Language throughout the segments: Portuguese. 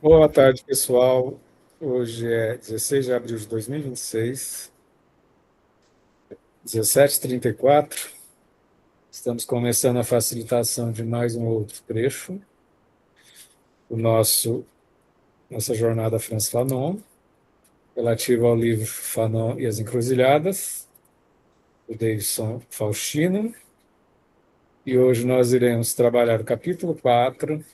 Boa tarde, pessoal. Hoje é 16 de abril de 2026, 17h34. Estamos começando a facilitação de mais um outro trecho do nossa jornada Franz Fanon, relativo ao livro Fanon e as Encruzilhadas, do Davidson Faustino. E hoje nós iremos trabalhar o capítulo 4,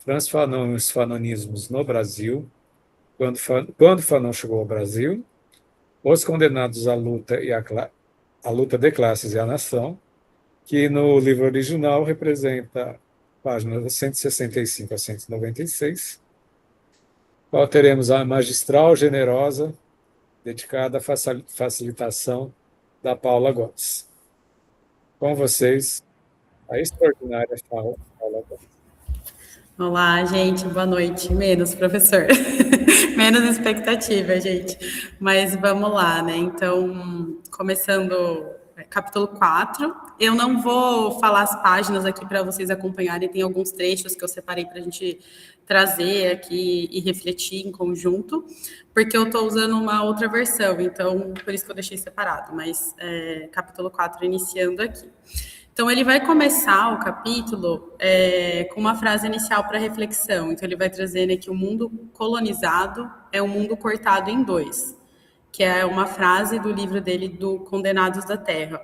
Franz Fanon e os Fanonismos no Brasil, quando Fanon chegou ao Brasil, os condenados à luta a luta de classes e a nação, que no livro original representa páginas 165 a 196, qual teremos a magistral generosa dedicada à facilitação da Paula Gomes. Com vocês, a extraordinária Paula Gomes. Olá, gente, boa noite. Menos, professor. Menos expectativa, gente. Mas vamos lá, né? Então, começando capítulo 4. Eu não vou falar as páginas aqui para vocês acompanharem, tem alguns trechos que eu separei para a gente trazer aqui e refletir em conjunto, porque eu estou usando uma outra versão, então por isso que eu deixei separado, mas capítulo 4 iniciando aqui. Então, ele vai começar o capítulo com uma frase inicial para reflexão. Então, ele vai trazer, né, que o mundo colonizado é um mundo cortado em dois, que é uma frase do livro dele, do Condenados da Terra.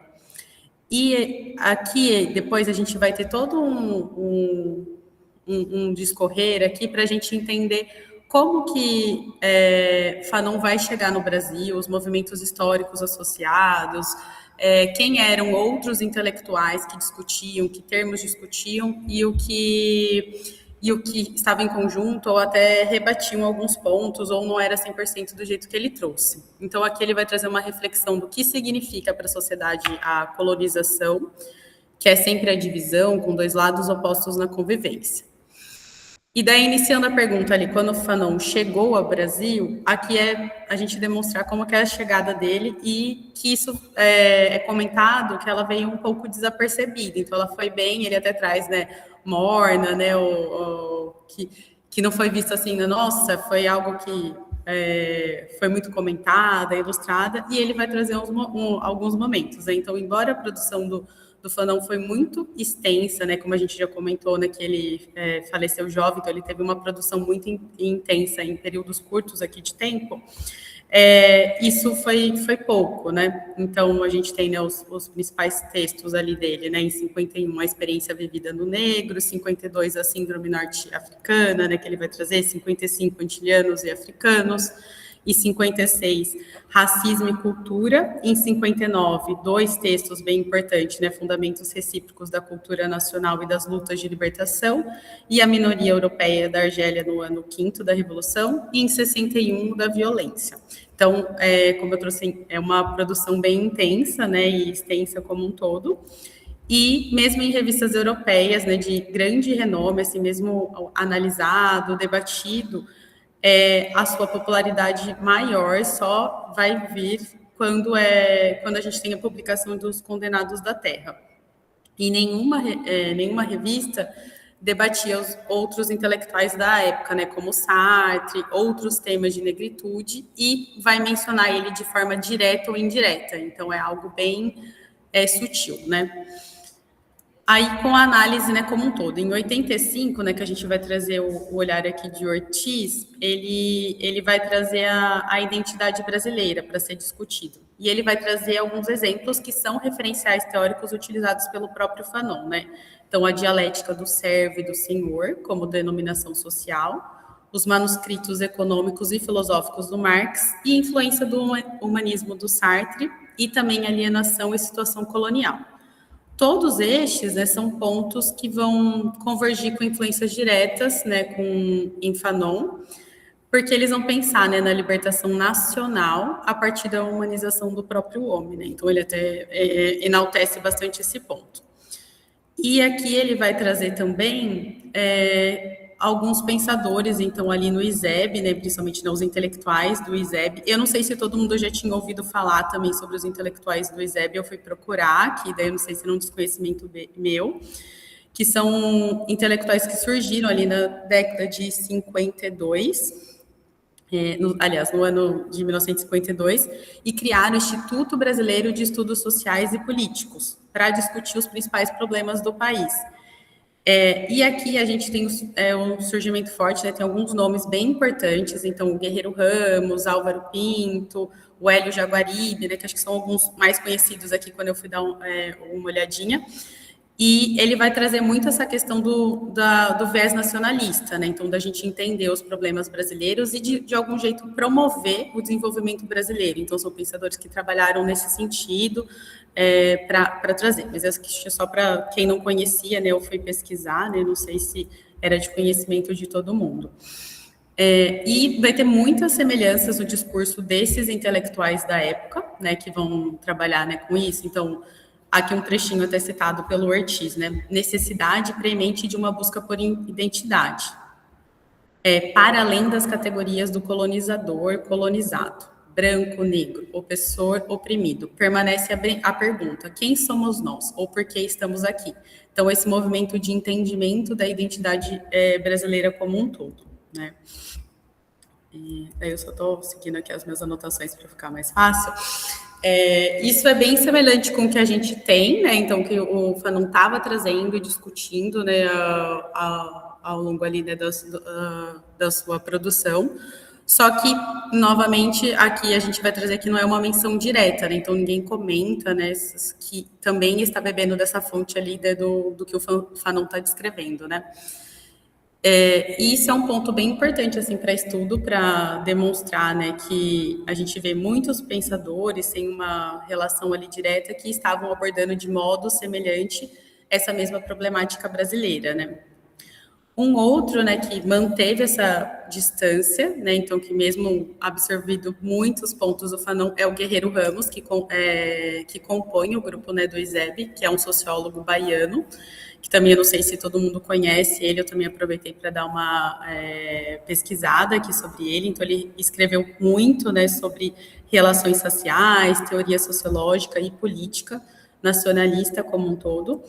E aqui, depois, a gente vai ter todo um discorrer aqui para a gente entender como que Fanon vai chegar no Brasil, os movimentos históricos associados, quem eram outros intelectuais que discutiam, que termos discutiam e o que estava em conjunto ou até rebatiam alguns pontos ou não era 100% do jeito que ele trouxe. Então, aqui ele vai trazer uma reflexão do que significa para a sociedade a colonização, que é sempre a divisão, com dois lados opostos na convivência. E daí, iniciando a pergunta ali, quando o Fanon chegou ao Brasil, aqui é a gente demonstrar como que é a chegada dele e que isso é comentado, que ela veio um pouco desapercebida. Então, ela foi bem, ele até traz, né, morna, né, que não foi visto assim, nossa, foi algo que foi muito comentada, ilustrada, e ele vai trazer alguns momentos. Né? Então, embora a produção do Fanon foi muito extensa, né? Como a gente já comentou, né? Que ele faleceu jovem, então ele teve uma produção muito intensa em períodos curtos aqui de tempo. Isso foi pouco, né? Então, a gente tem, né, os principais textos ali dele, né? Em 51, a experiência vivida no negro, 52, a síndrome norte-africana, né? Que ele vai trazer, 55, antilhanos e africanos, e 56, racismo e cultura. Em 59, dois textos bem importantes, né? Fundamentos recíprocos da cultura nacional e das lutas de libertação, e a minoria europeia da Argélia no ano 5º da Revolução, e em 61, da violência. Então, como eu trouxe, é uma produção bem intensa, né? E extensa como um todo. E mesmo em revistas europeias, né, de grande renome, assim, mesmo analisado, debatido, a sua popularidade maior só vai vir quando a gente tem a publicação dos Condenados da Terra. E nenhuma revista debatia os outros intelectuais da época, né, como Sartre, outros temas de negritude, e vai mencionar ele de forma direta ou indireta. Então, é algo bem sutil, né? Aí, com a análise, né, como um todo. Em 85, né, que a gente vai trazer o olhar aqui de Ortiz, ele vai trazer a identidade brasileira para ser discutido. E ele vai trazer alguns exemplos que são referenciais teóricos utilizados pelo próprio Fanon, né? Então, a dialética do servo e do senhor, como denominação social, os manuscritos econômicos e filosóficos do Marx e influência do humanismo do Sartre e também alienação e situação colonial. Todos estes, né, são pontos que vão convergir com influências diretas, né, em Fanon, porque eles vão pensar, né, na libertação nacional a partir da humanização do próprio homem. Né? Então, ele até enaltece bastante esse ponto. E aqui ele vai trazer também alguns pensadores, então, ali no ISEB, né, principalmente, né, os intelectuais do ISEB. Eu não sei se todo mundo já tinha ouvido falar também sobre os intelectuais do ISEB, eu fui procurar, que daí eu não sei se é um desconhecimento meu. que são intelectuais que surgiram ali na década de 52, aliás, no ano de 1952, e criaram o Instituto Brasileiro de Estudos Sociais e Políticos, para discutir os principais problemas do país. E aqui a gente tem um surgimento forte, né? Tem alguns nomes bem importantes, então o Guerreiro Ramos, Álvaro Pinto, o Hélio Jaguaribe, né, que acho que são alguns mais conhecidos aqui quando eu fui dar uma olhadinha. E ele vai trazer muito essa questão do viés nacionalista, né? Então, da gente entender os problemas brasileiros e, de algum jeito, promover o desenvolvimento brasileiro. Então, são pensadores que trabalharam nesse sentido para trazer. Mas acho que só para quem não conhecia, né, eu fui pesquisar, né? Não sei se era de conhecimento de todo mundo. E vai ter muitas semelhanças no discurso desses intelectuais da época, né, que vão trabalhar, né, com isso. Então, aqui um trechinho até citado pelo Ortiz, né? Necessidade premente de uma busca por identidade, para além das categorias do colonizador, colonizado, branco, negro, opressor, oprimido. Permanece a pergunta: quem somos nós? Ou por que estamos aqui? Então, esse movimento de entendimento da identidade brasileira como um todo, né? Daí eu só estou seguindo aqui as minhas anotações para ficar mais fácil. Isso é bem semelhante com o que a gente tem, né? Então, que o Fanon estava trazendo e discutindo, né, ao longo ali, né, da sua produção. Só que, novamente, aqui a gente vai trazer que não é uma menção direta, né? Então ninguém comenta, né, que também está bebendo dessa fonte ali, né, do que o Fanon está descrevendo, né? E isso é um ponto bem importante assim para estudo, para demonstrar, né, que a gente vê muitos pensadores sem uma relação ali direta que estavam abordando de modo semelhante essa mesma problemática brasileira, né? Um outro, né, que manteve essa distância, né, então que mesmo absorvido muitos pontos do Fanon, é o Guerreiro Ramos, que compõe o grupo, né, do ISEB, que é um sociólogo baiano, que também eu não sei se todo mundo conhece ele, eu também aproveitei para dar uma pesquisada aqui sobre ele. Então ele escreveu muito, né, sobre relações sociais, teoria sociológica e política nacionalista como um todo.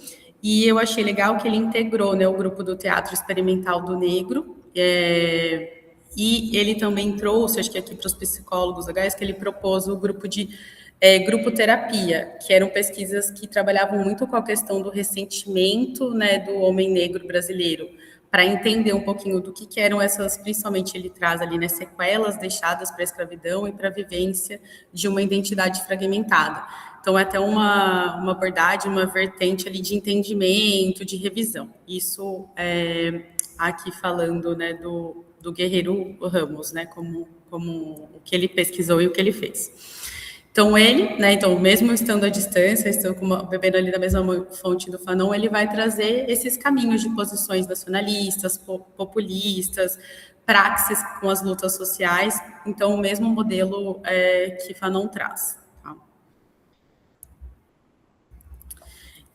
E eu achei legal que ele integrou, né, o grupo do Teatro Experimental do Negro, e ele também trouxe, acho que aqui para os psicólogos legais, que ele propôs o grupo de grupo terapia, que eram pesquisas que trabalhavam muito com a questão do ressentimento, né, do homem negro brasileiro, para entender um pouquinho do que eram essas, principalmente ele traz ali, né, sequelas deixadas para a escravidão e para a vivência de uma identidade fragmentada. Então, é até uma abordagem, uma vertente ali de entendimento, de revisão. Isso aqui falando, né, do Guerreiro Ramos, né, como o que ele pesquisou e o que ele fez. Então, ele, né, então, mesmo estando à distância, bebendo ali da mesma fonte do Fanon, ele vai trazer esses caminhos de posições nacionalistas, populistas, praxis com as lutas sociais, então, o mesmo modelo que Fanon traz. Tá?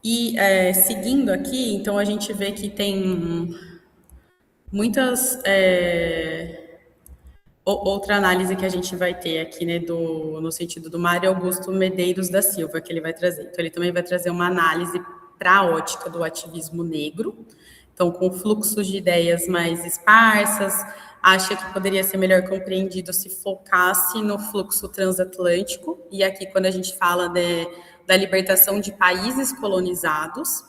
E, seguindo aqui, então, a gente vê que tem muitas... Outra análise que a gente vai ter aqui, né, no sentido do Mário Augusto Medeiros da Silva, que ele vai trazer. Então, ele também vai trazer uma análise para a ótica do ativismo negro, então, com fluxos de ideias mais esparsas, acha que poderia ser melhor compreendido se focasse no fluxo transatlântico, e aqui, quando a gente fala da libertação de países colonizados,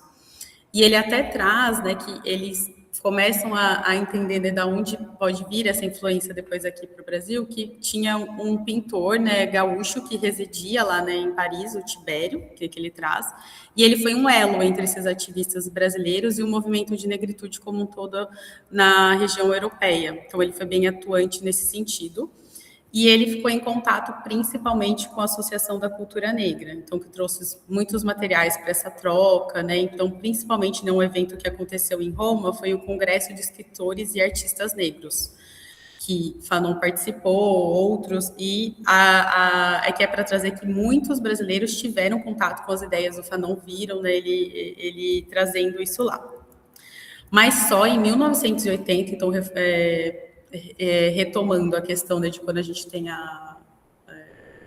e ele até traz, né, que eles começam a entender, né, de onde pode vir essa influência depois aqui para o Brasil, que tinha um pintor, né, gaúcho que residia lá, né, em Paris, o Tibério, que ele traz, e ele foi um elo entre esses ativistas brasileiros e o movimento de negritude como um todo na região europeia. Então, ele foi bem atuante nesse sentido. E ele ficou em contato principalmente com a Associação da Cultura Negra, então que trouxe muitos materiais para essa troca, né? Então, principalmente num evento que aconteceu em Roma, foi o Congresso de Escritores e Artistas Negros, que Fanon participou, outros, e que é para trazer que muitos brasileiros tiveram contato com as ideias do Fanon, viram, né, ele trazendo isso lá. Mas só em 1980, então, retomando a questão, né, de quando a gente tem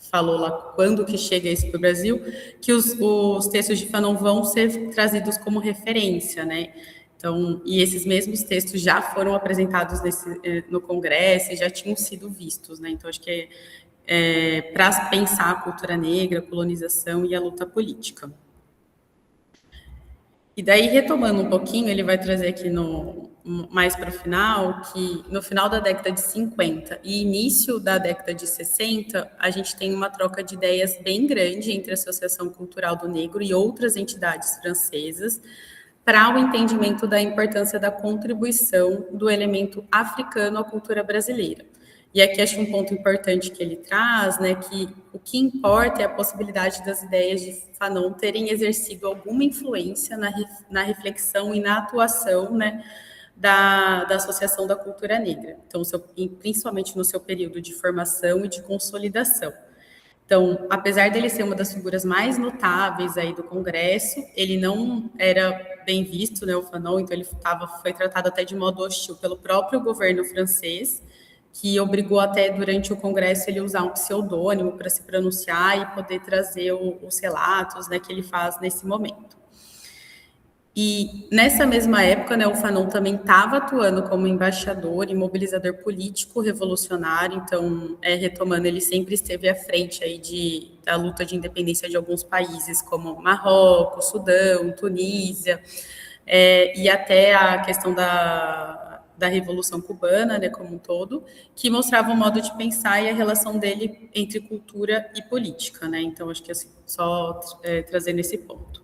falou lá quando que chega isso para o Brasil, que os textos de Fanon vão ser trazidos como referência, né? Então, e esses mesmos textos já foram apresentados no Congresso e já tinham sido vistos, né? Então, acho que para pensar a cultura negra, a colonização e a luta política. E daí, retomando um pouquinho, ele vai trazer aqui mais para o final, que no final da década de 50 e início da década de 60, a gente tem uma troca de ideias bem grande entre a Associação Cultural do Negro e outras entidades francesas para o entendimento da importância da contribuição do elemento africano à cultura brasileira. E aqui acho um ponto importante que ele traz, né, que o que importa é a possibilidade das ideias de Fanon terem exercido alguma influência na reflexão e na atuação, né, da Associação da Cultura Negra. Então, principalmente no seu período de formação e de consolidação. Então, apesar dele ser uma das figuras mais notáveis aí do Congresso, ele não era bem visto, né, o Fanon, então ele foi tratado até de modo hostil pelo próprio governo francês, que obrigou até durante o Congresso ele usar um pseudônimo para se pronunciar e poder trazer os relatos, né, que ele faz nesse momento. E nessa mesma época, né, o Fanon também estava atuando como embaixador e mobilizador político revolucionário, então, retomando, ele sempre esteve à frente aí da luta de independência de alguns países, como Marrocos, Sudão, Tunísia, e até a questão da Revolução Cubana, né, como um todo, que mostrava o modo de pensar e a relação dele entre cultura e política, né? Então, acho que assim, só trazendo esse ponto.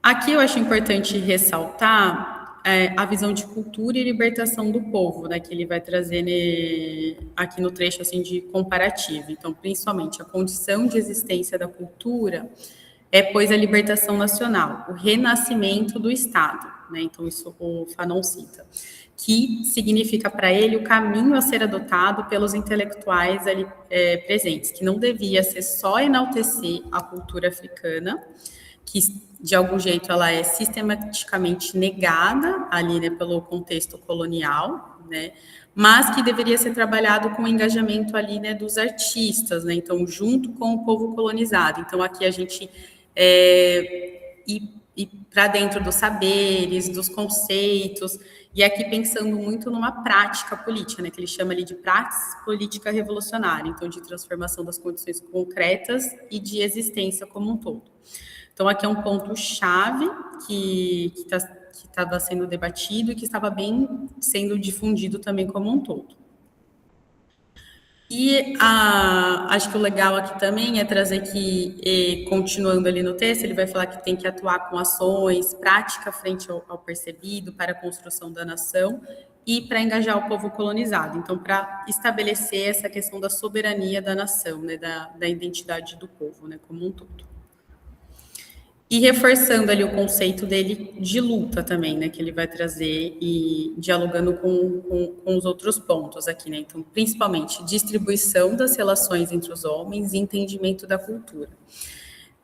Aqui eu acho importante ressaltar a visão de cultura e libertação do povo, né, que ele vai trazer aqui no trecho assim, de comparativo. Então, principalmente, a condição de existência da cultura pois, a libertação nacional, o renascimento do Estado, né? Então, isso o Fanon cita, que significa para ele o caminho a ser adotado pelos intelectuais ali presentes, que não devia ser só enaltecer a cultura africana, que de algum jeito ela é sistematicamente negada ali, né, pelo contexto colonial, né, mas que deveria ser trabalhado com o engajamento ali, né, dos artistas, né, então junto com o povo colonizado. Então aqui a gente ir para dentro dos saberes, dos conceitos, e aqui pensando muito numa prática política, né, que ele chama ali de prática política revolucionária, então de transformação das condições concretas e de existência como um todo. Então, aqui é um ponto-chave que estava sendo debatido e que estava bem sendo difundido também como um todo. E acho que o legal aqui também é trazer que, continuando ali no texto, ele vai falar que tem que atuar com ações, prática frente ao percebido, para a construção da nação e para engajar o povo colonizado. Então, para estabelecer essa questão da soberania da nação, né, da identidade do povo, né, como um todo. E reforçando ali o conceito dele de luta também, né, que ele vai trazer e dialogando com os outros pontos aqui, né, então, principalmente distribuição das relações entre os homens e entendimento da cultura.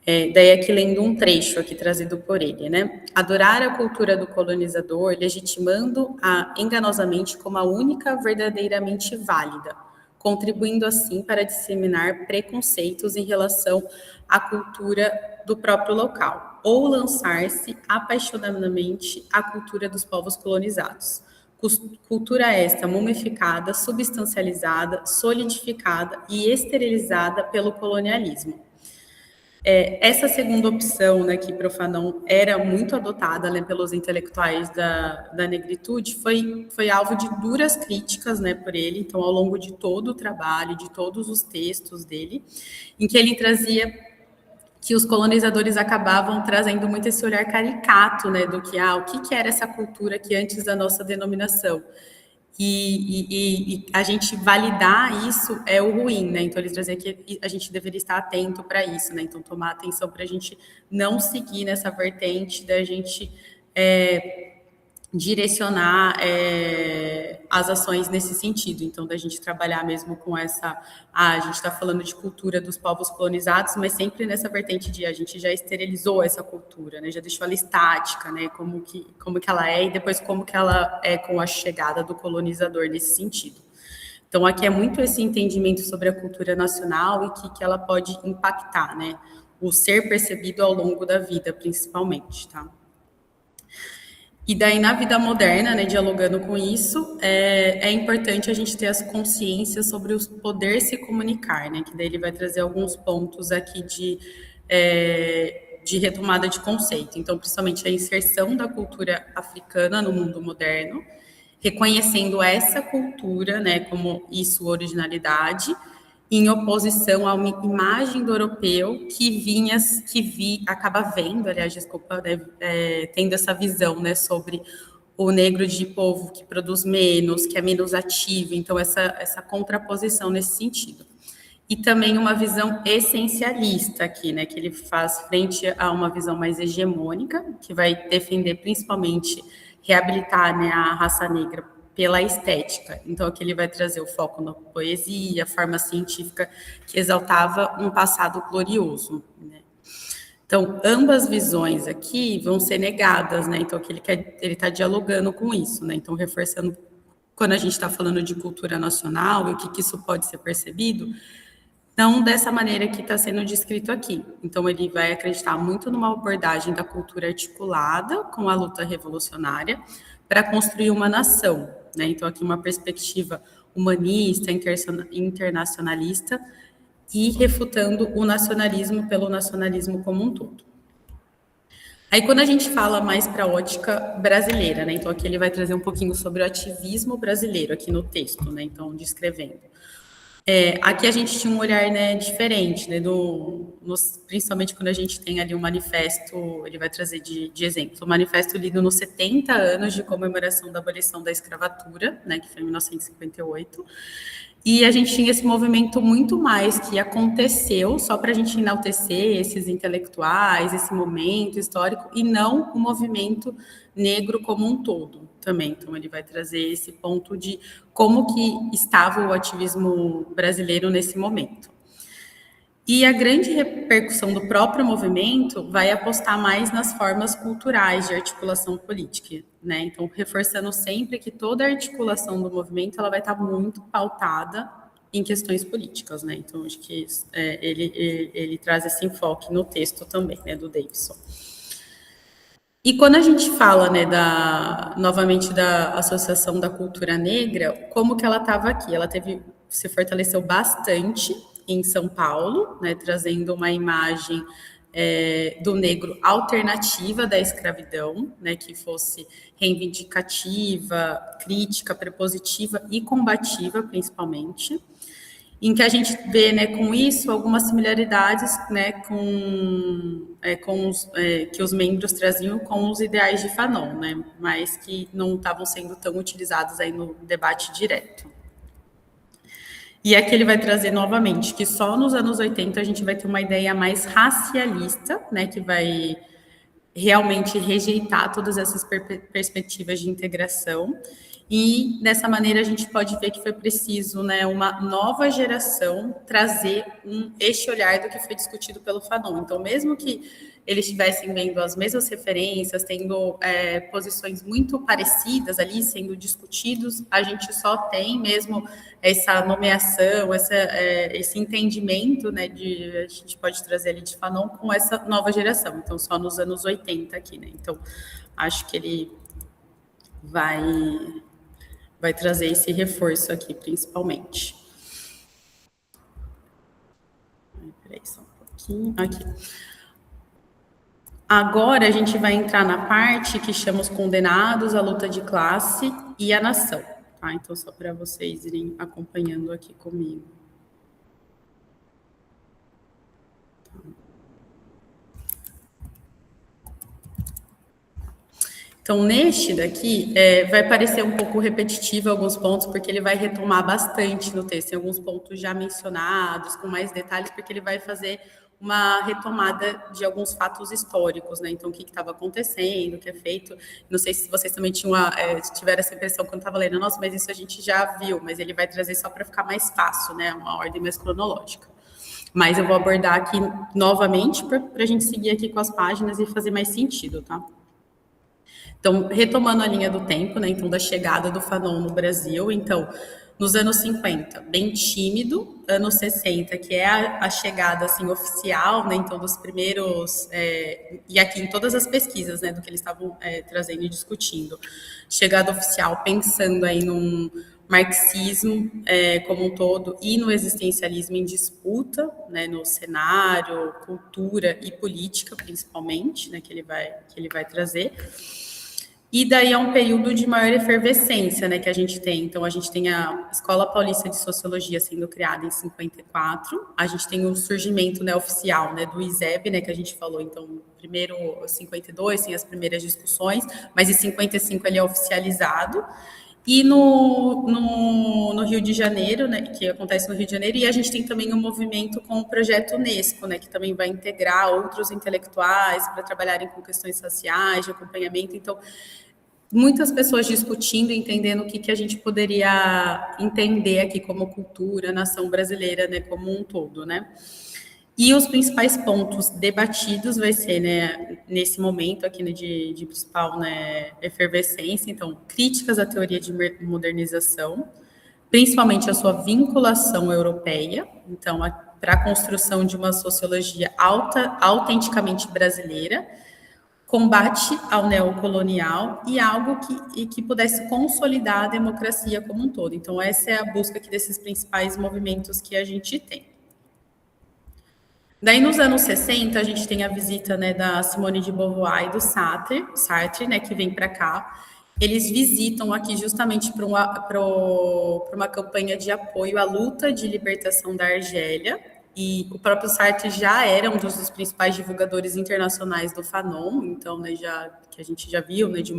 Daí aqui lendo um trecho aqui trazido por ele, né, adorar a cultura do colonizador, legitimando-a enganosamente como a única verdadeiramente válida, contribuindo assim para disseminar preconceitos em relação à cultura do próprio local, ou lançar-se apaixonadamente à cultura dos povos colonizados. Cultura esta mumificada, substancializada, solidificada e esterilizada pelo colonialismo. Essa segunda opção, né, que para o Fanon era muito adotada, né, pelos intelectuais da negritude, foi alvo de duras críticas, né, por ele, então, ao longo de todo o trabalho, de todos os textos dele, em que ele trazia que os colonizadores acabavam trazendo muito esse olhar caricato, né, do que, o que era essa cultura aqui antes da nossa denominação. E a gente validar isso é o ruim, né? Então, eles diziam que a gente deveria estar atento para isso, né? Então, tomar atenção para a gente não seguir nessa vertente da gente direcionar as ações nesse sentido. Então, da gente trabalhar mesmo com essa... a gente está falando de cultura dos povos colonizados, mas sempre nessa vertente de a gente já esterilizou essa cultura, né? Já deixou ela estática, né? Como que ela é e depois como que ela é com a chegada do colonizador nesse sentido. Então, aqui é muito esse entendimento sobre a cultura nacional e que ela pode impactar, né? O ser percebido ao longo da vida, principalmente, tá? E daí, na vida moderna, né, dialogando com isso, é importante a gente ter as consciências sobre o poder se comunicar, né? Que daí ele vai trazer alguns pontos aqui de retomada de conceito. Então, principalmente a inserção da cultura africana no mundo moderno, reconhecendo essa cultura, né, como isso, originalidade, em oposição a uma imagem do europeu acaba vendo, aliás, desculpa, né, tendo essa visão, né, sobre o negro de povo que produz menos, que é menos ativo, então essa contraposição nesse sentido. E também uma visão essencialista aqui, né, que ele faz frente a uma visão mais hegemônica, que vai defender principalmente reabilitar, né, a raça negra pela estética. Então, aqui ele vai trazer o foco na poesia, a forma científica que exaltava um passado glorioso, né? Então, ambas visões aqui vão ser negadas, né? Então, aqui ele está dialogando com isso, né? Então, reforçando, quando a gente está falando de cultura nacional e o que isso pode ser percebido, não dessa maneira que está sendo descrito aqui. Então, ele vai acreditar muito numa abordagem da cultura articulada com a luta revolucionária para construir uma nação, né? Então, aqui uma perspectiva humanista, internacionalista e refutando o nacionalismo pelo nacionalismo como um todo. Aí, quando a gente fala mais para a ótica brasileira, né? Então, aqui ele vai trazer um pouquinho sobre o ativismo brasileiro aqui no texto, né? Então, descrevendo. Aqui a gente tinha um olhar, né, diferente, né, principalmente quando a gente tem ali um manifesto, ele vai trazer de exemplo, um manifesto lido nos 70 anos de comemoração da abolição da escravatura, né, que foi em 1958, e a gente tinha esse movimento muito mais que aconteceu só para a gente enaltecer esses intelectuais, esse momento histórico, e não o movimento negro como um todo também. Então, ele vai trazer esse ponto de como que estava o ativismo brasileiro nesse momento. E a grande repercussão do próprio movimento vai apostar mais nas formas culturais de articulação política, né? Então, reforçando sempre que toda a articulação do movimento ela vai estar muito pautada em questões políticas, né? Então, acho que ele traz esse enfoque no texto também, né, do Davidson. E quando a gente fala, né, novamente da Associação da Cultura Negra, como que ela estava aqui? Ela se fortaleceu bastante em São Paulo, né, trazendo uma imagem do negro alternativa da escravidão, né, que fosse reivindicativa, crítica, prepositiva e combativa, principalmente, em que a gente vê, né, com isso algumas similaridades, né, que os membros traziam com os ideais de Fanon, né, mas que não estavam sendo tão utilizados aí no debate direto. E aqui ele vai trazer novamente que só nos anos 80 a gente vai ter uma ideia mais racialista, né, que vai realmente rejeitar todas essas perspectivas de integração. E dessa maneira a gente pode ver que foi preciso, né, uma nova geração trazer este olhar do que foi discutido pelo Fanon. Então, mesmo que eles estivessem vendo as mesmas referências, tendo posições muito parecidas ali sendo discutidos, a gente só tem mesmo essa nomeação, esse entendimento, né, a gente pode trazer ali de Fanon com essa nova geração. Então, só nos anos 80 aqui, né? Então, acho que ele vai trazer esse reforço aqui, principalmente. Peraí, só um pouquinho. Aqui. Agora, a gente vai entrar na parte que chama os condenados, a luta de classe e a nação. Tá? Então, só para vocês irem acompanhando aqui comigo. Então, neste daqui, vai parecer um pouco repetitivo alguns pontos, porque ele vai retomar bastante no texto, tem alguns pontos já mencionados, com mais detalhes, porque ele vai fazer uma retomada de alguns fatos históricos, né? Então, o que estava acontecendo, o que é feito. Não sei se vocês também tiveram essa impressão quando estava lendo, nossa, mas isso a gente já viu, mas ele vai trazer só para ficar mais fácil, né? Uma ordem mais cronológica. Mas eu vou abordar aqui novamente para a gente seguir aqui com as páginas e fazer mais sentido, tá? Então, retomando a linha do tempo, né, então da chegada do Fanon no Brasil, então, nos anos 50, bem tímido, anos 60, que é a chegada assim oficial, né, então dos primeiros, e aqui em todas as pesquisas, né, do que eles estavam trazendo e discutindo, chegada oficial pensando aí num marxismo como um todo e no existencialismo em disputa, né, no cenário, cultura e política principalmente, né, que ele vai trazer. E daí é um período de maior efervescência, né, que a gente tem. Então, a gente tem a Escola Paulista de Sociologia sendo criada em 54, a gente tem o surgimento, né, oficial, né, do ISEB, né, que a gente falou, então, primeiro 52, tem as primeiras discussões, mas em 55 ele é oficializado. E no Rio de Janeiro, né, que acontece no Rio de Janeiro, e a gente tem também um movimento com o projeto Unesco, né, que também vai integrar outros intelectuais para trabalharem com questões sociais, de acompanhamento. Então, muitas pessoas discutindo, entendendo o que a gente poderia entender aqui como cultura, nação brasileira, né, como um todo, né? E os principais pontos debatidos vai ser, né, nesse momento aqui, né, de principal, né, efervescência, então, críticas à teoria de modernização, principalmente a sua vinculação europeia, então, para a construção de uma sociologia autenticamente brasileira, combate ao neocolonial e algo que pudesse consolidar a democracia como um todo. Então, essa é a busca aqui desses principais movimentos que a gente tem. Daí, nos anos 60, a gente tem a visita, né, da Simone de Beauvoir e do Sartre, né, que vem para cá. Eles visitam aqui justamente para uma campanha de apoio à luta de libertação da Argélia. E o próprio Sartre já era um dos principais divulgadores internacionais do Fanon, então, né, que a gente já viu, né, de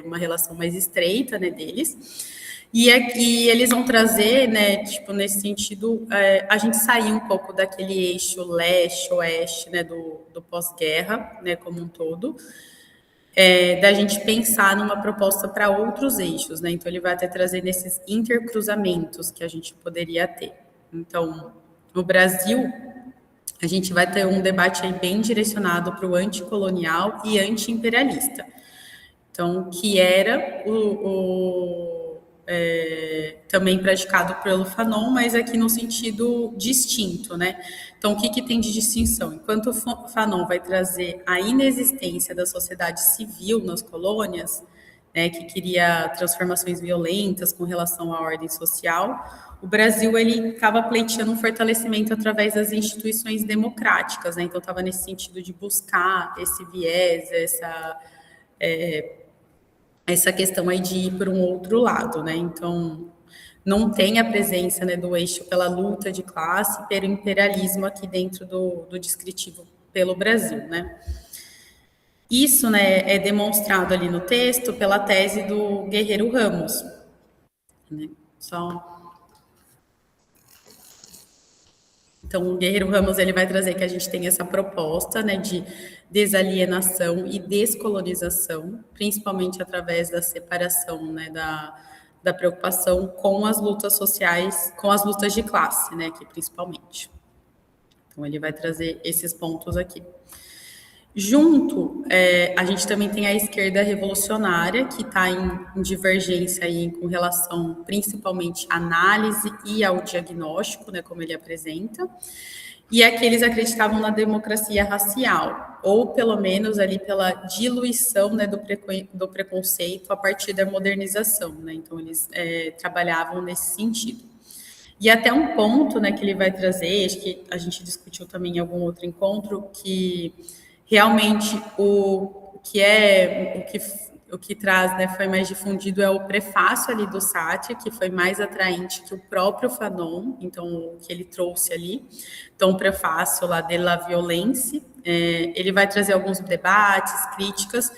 uma relação mais estreita, né, deles. E aqui eles vão trazer, né, tipo, nesse sentido, a gente sair um pouco daquele eixo leste-oeste, né, do pós-guerra, né, como um todo, da gente pensar numa proposta para outros eixos, né, então ele vai até trazer nesses intercruzamentos que a gente poderia ter. Então, no Brasil, a gente vai ter um debate aí bem direcionado para o anticolonial e anti-imperialista. Então, que era também praticado pelo Fanon, mas aqui no sentido distinto, né? Então, o que tem de distinção? Enquanto o Fanon vai trazer a inexistência da sociedade civil nas colônias, né, que queria transformações violentas com relação à ordem social, o Brasil ele estava pleiteando um fortalecimento através das instituições democráticas, né? Então, estava nesse sentido de buscar esse viés, essa questão aí de ir para um outro lado, né? Então, não tem a presença, né, do eixo pela luta de classe, pelo imperialismo aqui dentro do descritivo pelo Brasil, né? Isso, né, é demonstrado ali no texto pela tese do Guerreiro Ramos, né? Então, o Guerreiro Ramos ele vai trazer que a gente tem essa proposta, né, de desalienação e descolonização, principalmente através da separação, né, da preocupação com as lutas sociais, com as lutas de classe, né, aqui principalmente. Então, ele vai trazer esses pontos aqui. Junto, a gente também tem a esquerda revolucionária, que está em divergência aí com relação principalmente à análise e ao diagnóstico, né, como ele apresenta, e aqui eles acreditavam na democracia racial, ou pelo menos ali pela diluição, né, do preconceito a partir da modernização, né, então eles trabalhavam nesse sentido. E até um ponto, né, que ele vai trazer, acho que a gente discutiu também em algum outro encontro, que realmente o que traz, né, foi mais difundido é o prefácio ali do Sartre, que foi mais atraente que o próprio Fanon, então o que ele trouxe ali. Então o prefácio lá de La Violence, ele vai trazer alguns debates, críticas,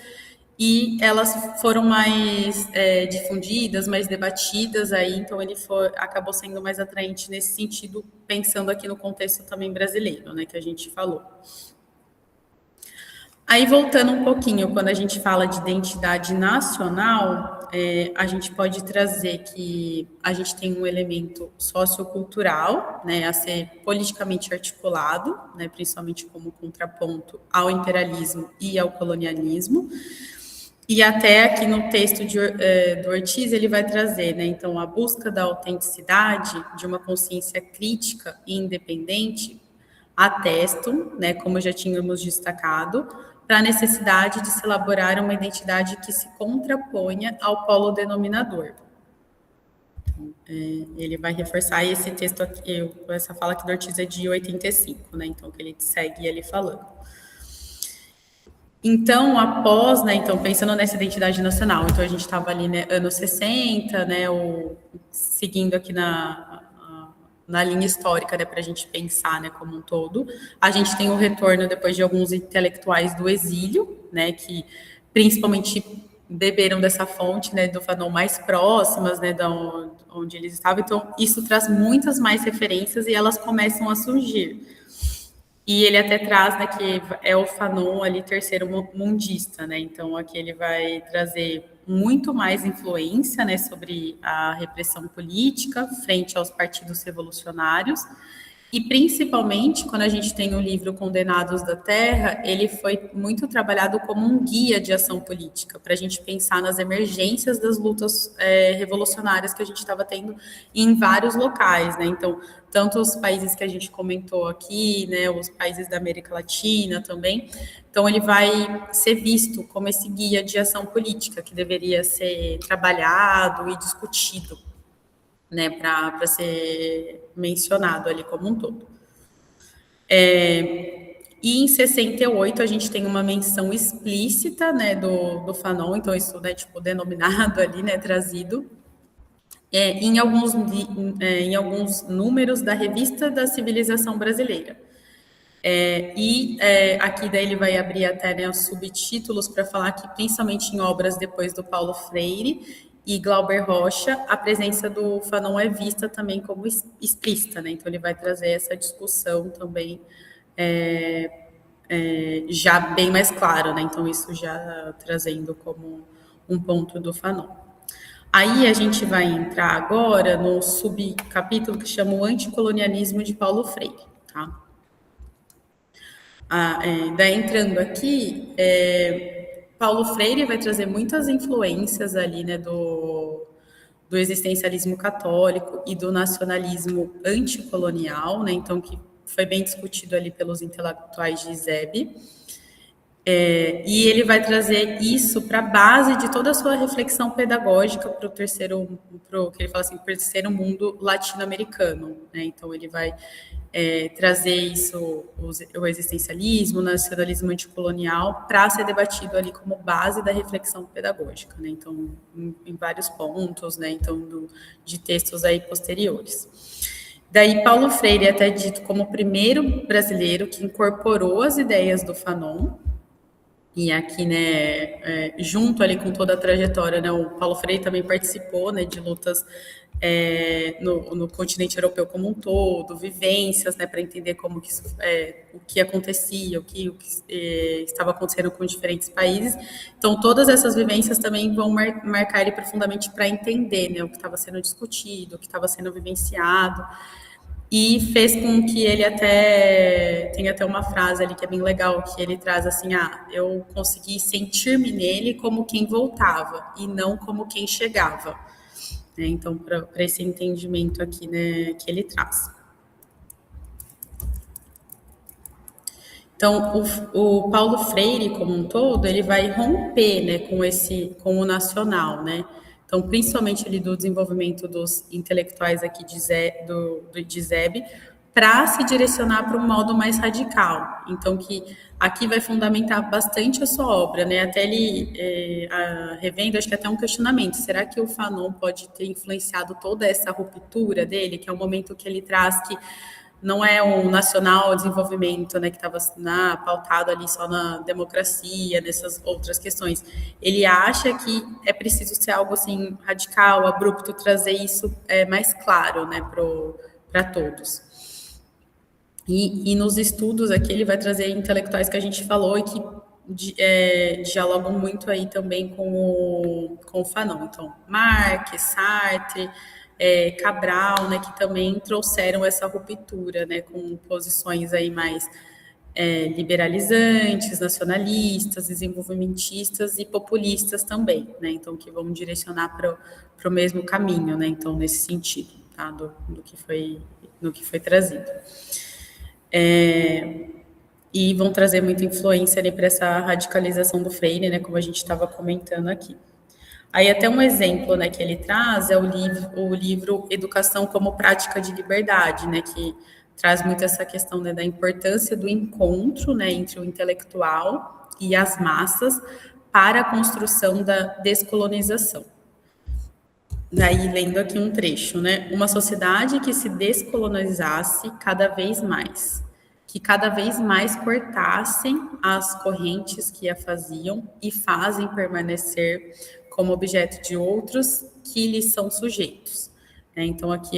e elas foram mais difundidas, mais debatidas aí, então ele acabou sendo mais atraente nesse sentido, pensando aqui no contexto também brasileiro, né, que a gente falou. Aí, voltando um pouquinho, quando a gente fala de identidade nacional, a gente pode trazer que a gente tem um elemento sociocultural, né, a ser politicamente articulado, né, principalmente como contraponto ao imperialismo e ao colonialismo. E até aqui no texto do Ortiz, ele vai trazer, né, então, a busca da autenticidade, de uma consciência crítica e independente, atestam, né, como já tínhamos destacado, para a necessidade de se elaborar uma identidade que se contraponha ao polo denominador. Ele vai reforçar esse texto aqui, essa fala aqui do Ortiz é de 85, né, então, que ele segue ali falando. Então, após, né, então, pensando nessa identidade nacional, então a gente estava ali, né, anos 60, né, seguindo aqui na linha histórica, né, para a gente pensar, né, como um todo. A gente tem o retorno depois de alguns intelectuais do exílio, né, que principalmente beberam dessa fonte, né, do Fanon mais próximas, né, da onde eles estavam. Então, isso traz muitas mais referências e elas começam a surgir. E ele até traz, né, que é o Fanon ali terceiro mundista, né? Então aqui ele vai trazer muito mais influência, né, sobre a repressão política frente aos partidos revolucionários. E principalmente quando a gente tem o livro Condenados da Terra, ele foi muito trabalhado como um guia de ação política, para a gente pensar nas emergências das lutas revolucionárias que a gente estava tendo em vários locais, né? Então, tanto os países que a gente comentou aqui, né, os países da América Latina também. Então, ele vai ser visto como esse guia de ação política que deveria ser trabalhado e discutido, né, para ser mencionado ali como um todo. E em 68 a gente tem uma menção explícita, né, do Fanon, então isso, né, tipo, denominado ali, né, trazido, em alguns números da Revista da Civilização Brasileira. Aqui daí ele vai abrir até, né, os subtítulos para falar que, principalmente em obras depois do Paulo Freire e Glauber Rocha, a presença do Fanon é vista também como explícita, né? Então ele vai trazer essa discussão também já bem mais claro, né? Então isso já trazendo como um ponto do Fanon. Aí a gente vai entrar agora no subcapítulo que chama o Anticolonialismo de Paulo Freire, tá? Daí entrando aqui, Paulo Freire vai trazer muitas influências ali, né, do existencialismo católico e do nacionalismo anticolonial, né, então que foi bem discutido ali pelos intelectuais de ISEB. E ele vai trazer isso para a base de toda a sua reflexão pedagógica para o terceiro, que ele fala assim, terceiro mundo latino-americano, né? Então ele vai trazer isso, o existencialismo, o nacionalismo anticolonial, para ser debatido ali como base da reflexão pedagógica, né? Então, em vários pontos, né? Então, de textos aí posteriores. Daí, Paulo Freire é até dito como o primeiro brasileiro que incorporou as ideias do Fanon. E aqui, né, junto ali com toda a trajetória, né, o Paulo Freire também participou, né, de lutas no continente europeu como um todo, vivências, né, para entender como que o que acontecia, o que estava acontecendo com diferentes países. Então, todas essas vivências também vão marcar ele profundamente para entender, né, o que estava sendo discutido, o que estava sendo vivenciado. E fez com que ele tem até uma frase ali que é bem legal, que ele traz assim, eu consegui sentir-me nele como quem voltava e não como quem chegava. Então, para esse entendimento aqui, né, que ele traz. Então, o Paulo Freire, como um todo, ele vai romper, né, com o nacional, né? Então, principalmente ali do desenvolvimento dos intelectuais aqui de ZEB, para se direcionar para um modo mais radical. Então, que aqui vai fundamentar bastante a sua obra, né? Até ele, revendo, acho que até um questionamento, será que o Fanon pode ter influenciado toda essa ruptura dele, que é um momento que ele traz que não é um nacional desenvolvimento, né, que estava pautado ali só na democracia, nessas outras questões. Ele acha que é preciso ser algo assim radical, abrupto, trazer isso mais claro, né, para todos. E nos estudos aqui ele vai trazer intelectuais que a gente falou e que dialogam muito aí também com o Fanon. Então, Marx, Sartre, Cabral, né, que também trouxeram essa ruptura, né, com posições aí mais liberalizantes, nacionalistas, desenvolvimentistas e populistas também, né? Então, que vão direcionar para o mesmo caminho, né? Então, nesse sentido, tá? Do que foi trazido. E vão trazer muita influência ali para essa radicalização do Freire, né? Como a gente estava comentando aqui. Aí até um exemplo, né, que ele traz é o livro Educação como Prática de Liberdade, né, que traz muito essa questão, né, da importância do encontro, né, entre o intelectual e as massas para a construção da descolonização. Daí, lendo aqui um trecho, né, uma sociedade que se descolonizasse cada vez mais, que cada vez mais cortassem as correntes que a faziam e fazem permanecer como objeto de outros que lhes são sujeitos. Então, aqui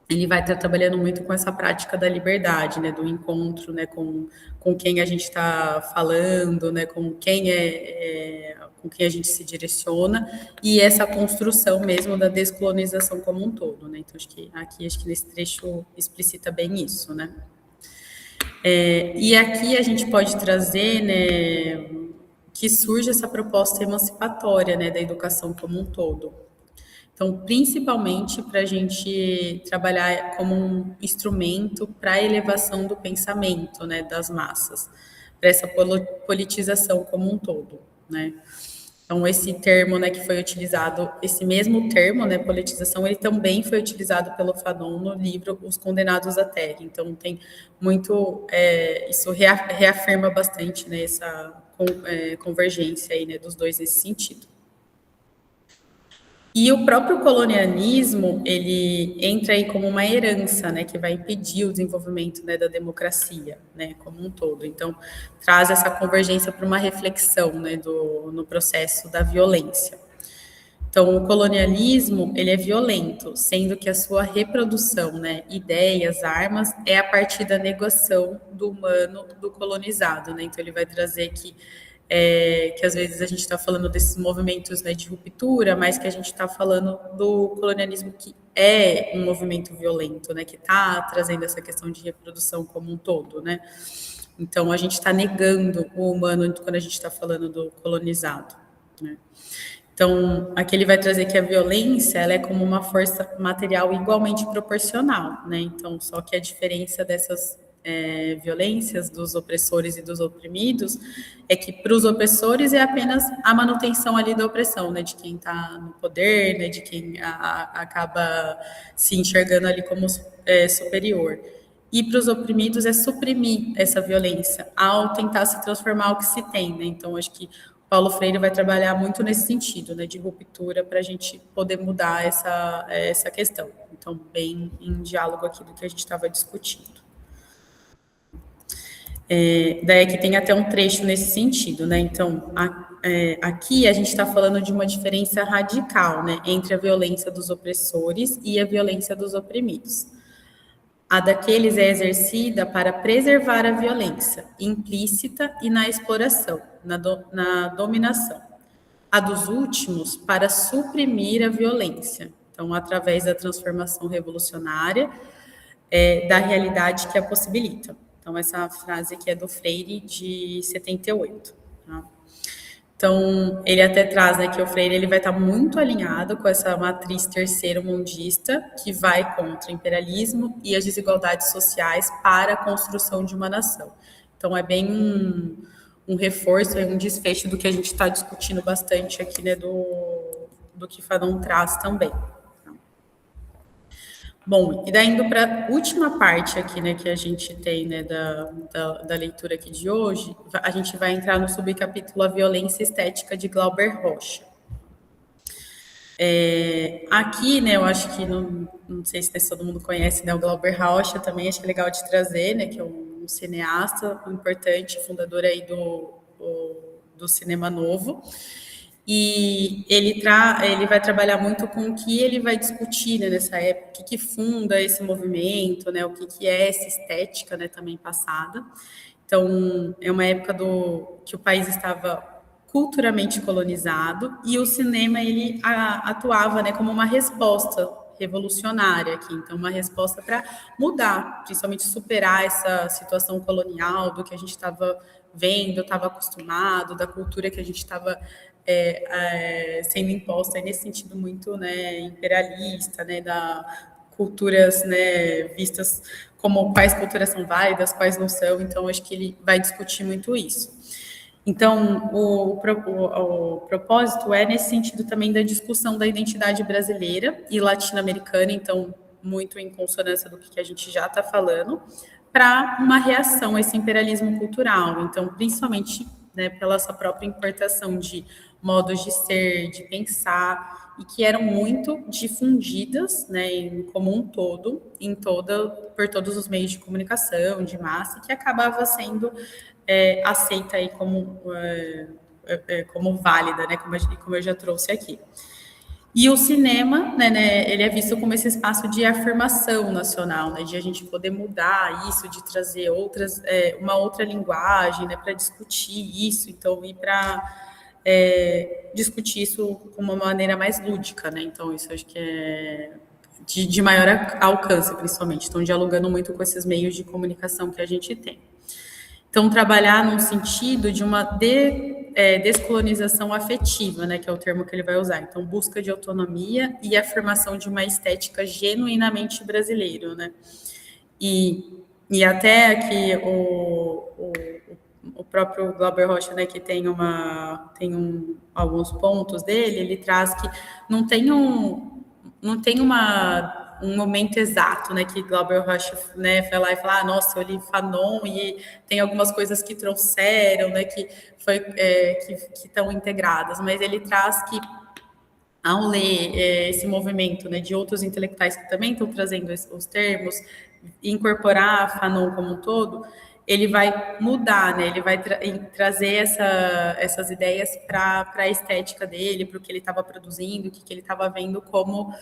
ele vai estar trabalhando muito com essa prática da liberdade, né, do encontro, né, com quem a gente está falando, né, com quem com quem a gente se direciona, e essa construção mesmo da descolonização como um todo, né. Então, acho que nesse trecho explicita bem isso, né. E aqui a gente pode trazer, né, que surge essa proposta emancipatória, né, da educação como um todo. Então, principalmente para a gente trabalhar como um instrumento para a elevação do pensamento, né, das massas, para essa politização como um todo, né. Então, esse termo, né, que foi utilizado, esse mesmo termo, né, politização, ele também foi utilizado pelo Fanon no livro Os Condenados à Terra. Então, tem muito, isso reafirma bastante, né, essa convergência aí, né, dos dois nesse sentido. E o próprio colonialismo, ele entra aí como uma herança, né, que vai impedir o desenvolvimento, né, da democracia, né, como um todo. Então, traz essa convergência para uma reflexão, né, no processo da violência. Então, o colonialismo, ele é violento, sendo que a sua reprodução, né, ideias, armas, é a partir da negação do humano do colonizado, né. Então, ele vai trazer que às vezes a gente está falando desses movimentos, né, de ruptura, mas que a gente está falando do colonialismo que é um movimento violento, né, que está trazendo essa questão de reprodução como um todo, né. Então, a gente está negando o humano quando a gente está falando do colonizado, né. Então, aqui ele vai trazer que a violência, ela é como uma força material igualmente proporcional, né. Então, só que a diferença dessas violências dos opressores e dos oprimidos, é que para os opressores é apenas a manutenção ali da opressão, né, de quem está no poder, né, de quem acaba se enxergando ali como superior. E para os oprimidos é suprimir essa violência ao tentar se transformar o que se tem, né. Então, acho que Paulo Freire vai trabalhar muito nesse sentido, né, de ruptura, para a gente poder mudar essa questão. Então, bem em diálogo aqui do que a gente estava discutindo. Daí aqui tem até um trecho nesse sentido, né? Então, aqui a gente está falando de uma diferença radical, né, entre a violência dos opressores e a violência dos oprimidos. A daqueles é exercida para preservar a violência implícita e na exploração, na dominação. A dos últimos para suprimir a violência, então, através da transformação revolucionária da realidade que a possibilita. Então, essa frase aqui é do Freire, de 78. Tá? Então, ele até traz, né, que o Freire ele vai estar muito alinhado com essa matriz terceiro-mundista, que vai contra o imperialismo e as desigualdades sociais para a construção de uma nação. Então, é bem um reforço, um desfecho do que a gente está discutindo bastante aqui, né, do que Fanon traz também. Bom, e daí indo para a última parte aqui, né, que a gente tem, né, da leitura aqui de hoje, a gente vai entrar no subcapítulo A Violência Estética de Glauber Rocha. Aqui, né, eu acho que, não sei se todo mundo conhece, né, o Glauber Rocha também, acho que é legal de trazer, né, que é um cineasta importante, fundador aí do cinema novo. E ele vai trabalhar muito com o que ele vai discutir, né, nessa época, o que funda esse movimento, né, o que é essa estética, né, também passada. Então, é uma época que o país estava culturalmente colonizado e o cinema ele atuava, né, como uma resposta revolucionária aqui. Então, uma resposta para mudar, principalmente superar essa situação colonial do que a gente estava vendo, estava acostumado, da cultura que a gente estava sendo imposta, nesse sentido muito, né, imperialista, né, da culturas, né, vistas como quais culturas são válidas, quais não são. Então, acho que ele vai discutir muito isso. Então, o propósito é nesse sentido também da discussão da identidade brasileira e latino-americana, então, muito em consonância do que a gente já está falando, para uma reação a esse imperialismo cultural. Então, principalmente, né, pela essa própria importação de modos de ser, de pensar, e que eram muito difundidas, né, como um todo, por todos os meios de comunicação, de massa, que acabava sendo aceita aí como válida, né, como eu já trouxe aqui. E o cinema, né, ele é visto como esse espaço de afirmação nacional, né, de a gente poder mudar isso, de trazer uma outra linguagem, né, para discutir isso, então, e para discutir isso com uma maneira mais lúdica, né, então isso acho que é de maior alcance, principalmente, estão dialogando muito com esses meios de comunicação que a gente tem. Então, trabalhar num sentido de uma descolonização afetiva, né, que é o termo que ele vai usar. Então, busca de autonomia e afirmação de uma estética genuinamente brasileira, né? E até aqui o próprio Glauber Rocha, né, que tem alguns pontos dele, ele traz que não tem um momento exato, né, que Glauber Rocha, né, foi lá e falou, nossa, eu li Fanon e tem algumas coisas que trouxeram, né, que estão integradas, mas ele traz que ao ler esse movimento, né, de outros intelectuais que também estão trazendo os termos, incorporar Fanon como um todo, ele vai mudar, né? Ele vai trazer essas ideias para a estética dele, para o que ele estava produzindo, o que ele estava vendo como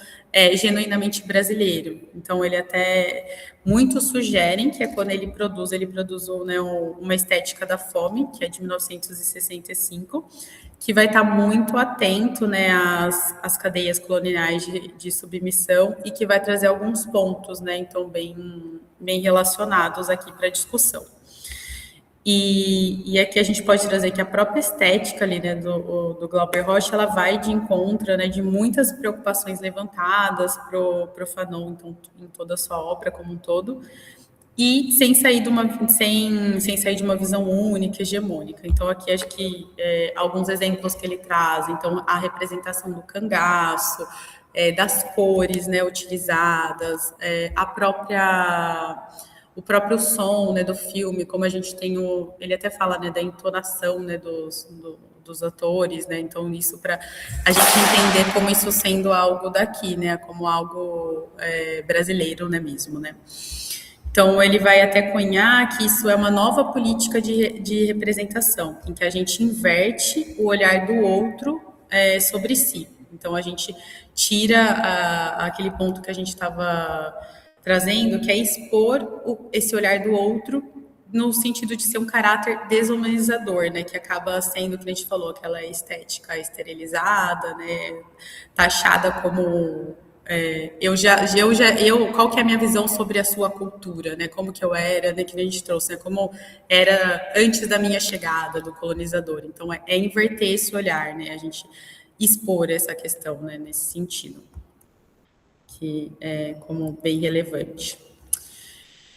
genuinamente brasileiro. Então, ele até muitos sugerem que quando ele produz, né, uma estética da fome, que é de 1965, que vai estar muito atento, né, às cadeias coloniais de submissão e que vai trazer alguns pontos, né, então bem relacionados aqui para a discussão. E aqui a gente pode trazer que a própria estética ali, né, do Glauber Rocha, ela vai de encontro, né, de muitas preocupações levantadas pro Fanon, então, em toda a sua obra como um todo, e sem sair de uma visão única, hegemônica. Então, aqui acho que alguns exemplos que ele traz, então, a representação do cangaço, das cores, né, utilizadas, o próprio som, né, do filme, como a gente tem ele até fala, né, da entonação, né, dos atores, né, então isso para a gente entender como isso sendo algo daqui, né, como algo brasileiro, né, mesmo, né. Então, ele vai até cunhar que isso é uma nova política de representação, em que a gente inverte o olhar do outro sobre si. Então, a gente tira aquele ponto que a gente estava trazendo, que é expor esse olhar do outro no sentido de ser um caráter desumanizador, né, que acaba sendo, que a gente falou, aquela estética esterilizada, né, taxada como qual que é a minha visão sobre a sua cultura, né? Como que eu era, né? Que a gente trouxe, né? Como era antes da minha chegada do colonizador. Então, é inverter esse olhar, né? A gente expor essa questão, né? Nesse sentido, que é como bem relevante.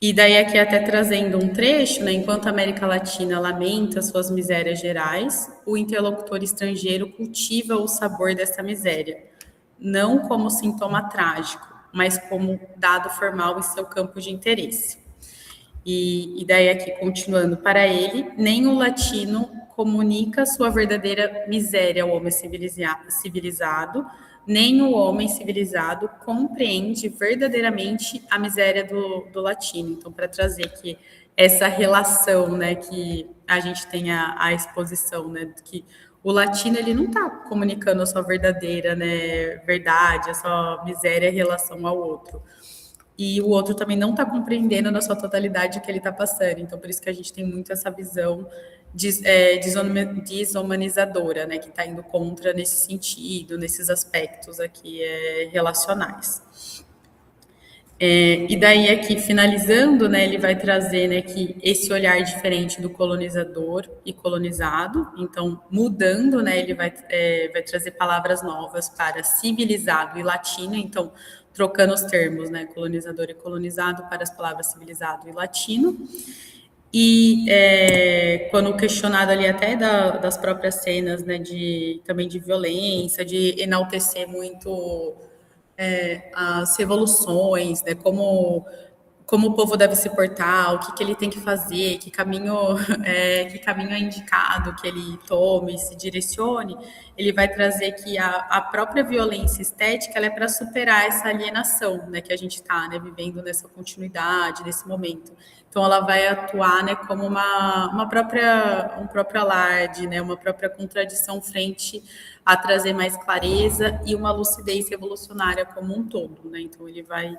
E daí aqui até trazendo um trecho, né? Enquanto a América Latina lamenta suas misérias gerais, o interlocutor estrangeiro cultiva o sabor dessa miséria, não como sintoma trágico, mas como dado formal em seu campo de interesse. E daí aqui, continuando, para ele, nem o latino comunica sua verdadeira miséria ao homem civilizado, nem o homem civilizado compreende verdadeiramente a miséria do latino. Então, para trazer que essa relação, né, que a gente tem a exposição, né, que o latino, ele não está comunicando a sua verdadeira, né, verdade, a sua miséria em relação ao outro. E o outro também não está compreendendo na sua totalidade o que ele está passando. Então, por isso que a gente tem muito essa visão desumanizadora, né, que está indo contra nesse sentido, nesses aspectos aqui relacionais. E daí aqui, finalizando, né, ele vai trazer, né, que esse olhar diferente do colonizador e colonizado, então, mudando, né, ele vai trazer palavras novas para civilizado e latino, então, trocando os termos, né, colonizador e colonizado para as palavras civilizado e latino. E quando questionado ali até das próprias cenas, né, também de violência, de enaltecer muito as revoluções, né, como o povo deve se portar, o que, que ele tem que fazer, que caminho é indicado que ele tome, se direcione, ele vai trazer que a própria violência estética ela é para superar essa alienação, né, que a gente está, né, vivendo nessa continuidade, nesse momento. Então, ela vai atuar, né, como um próprio alarde, né, uma própria contradição frente a trazer mais clareza e uma lucidez revolucionária como um todo, né? Então, ele vai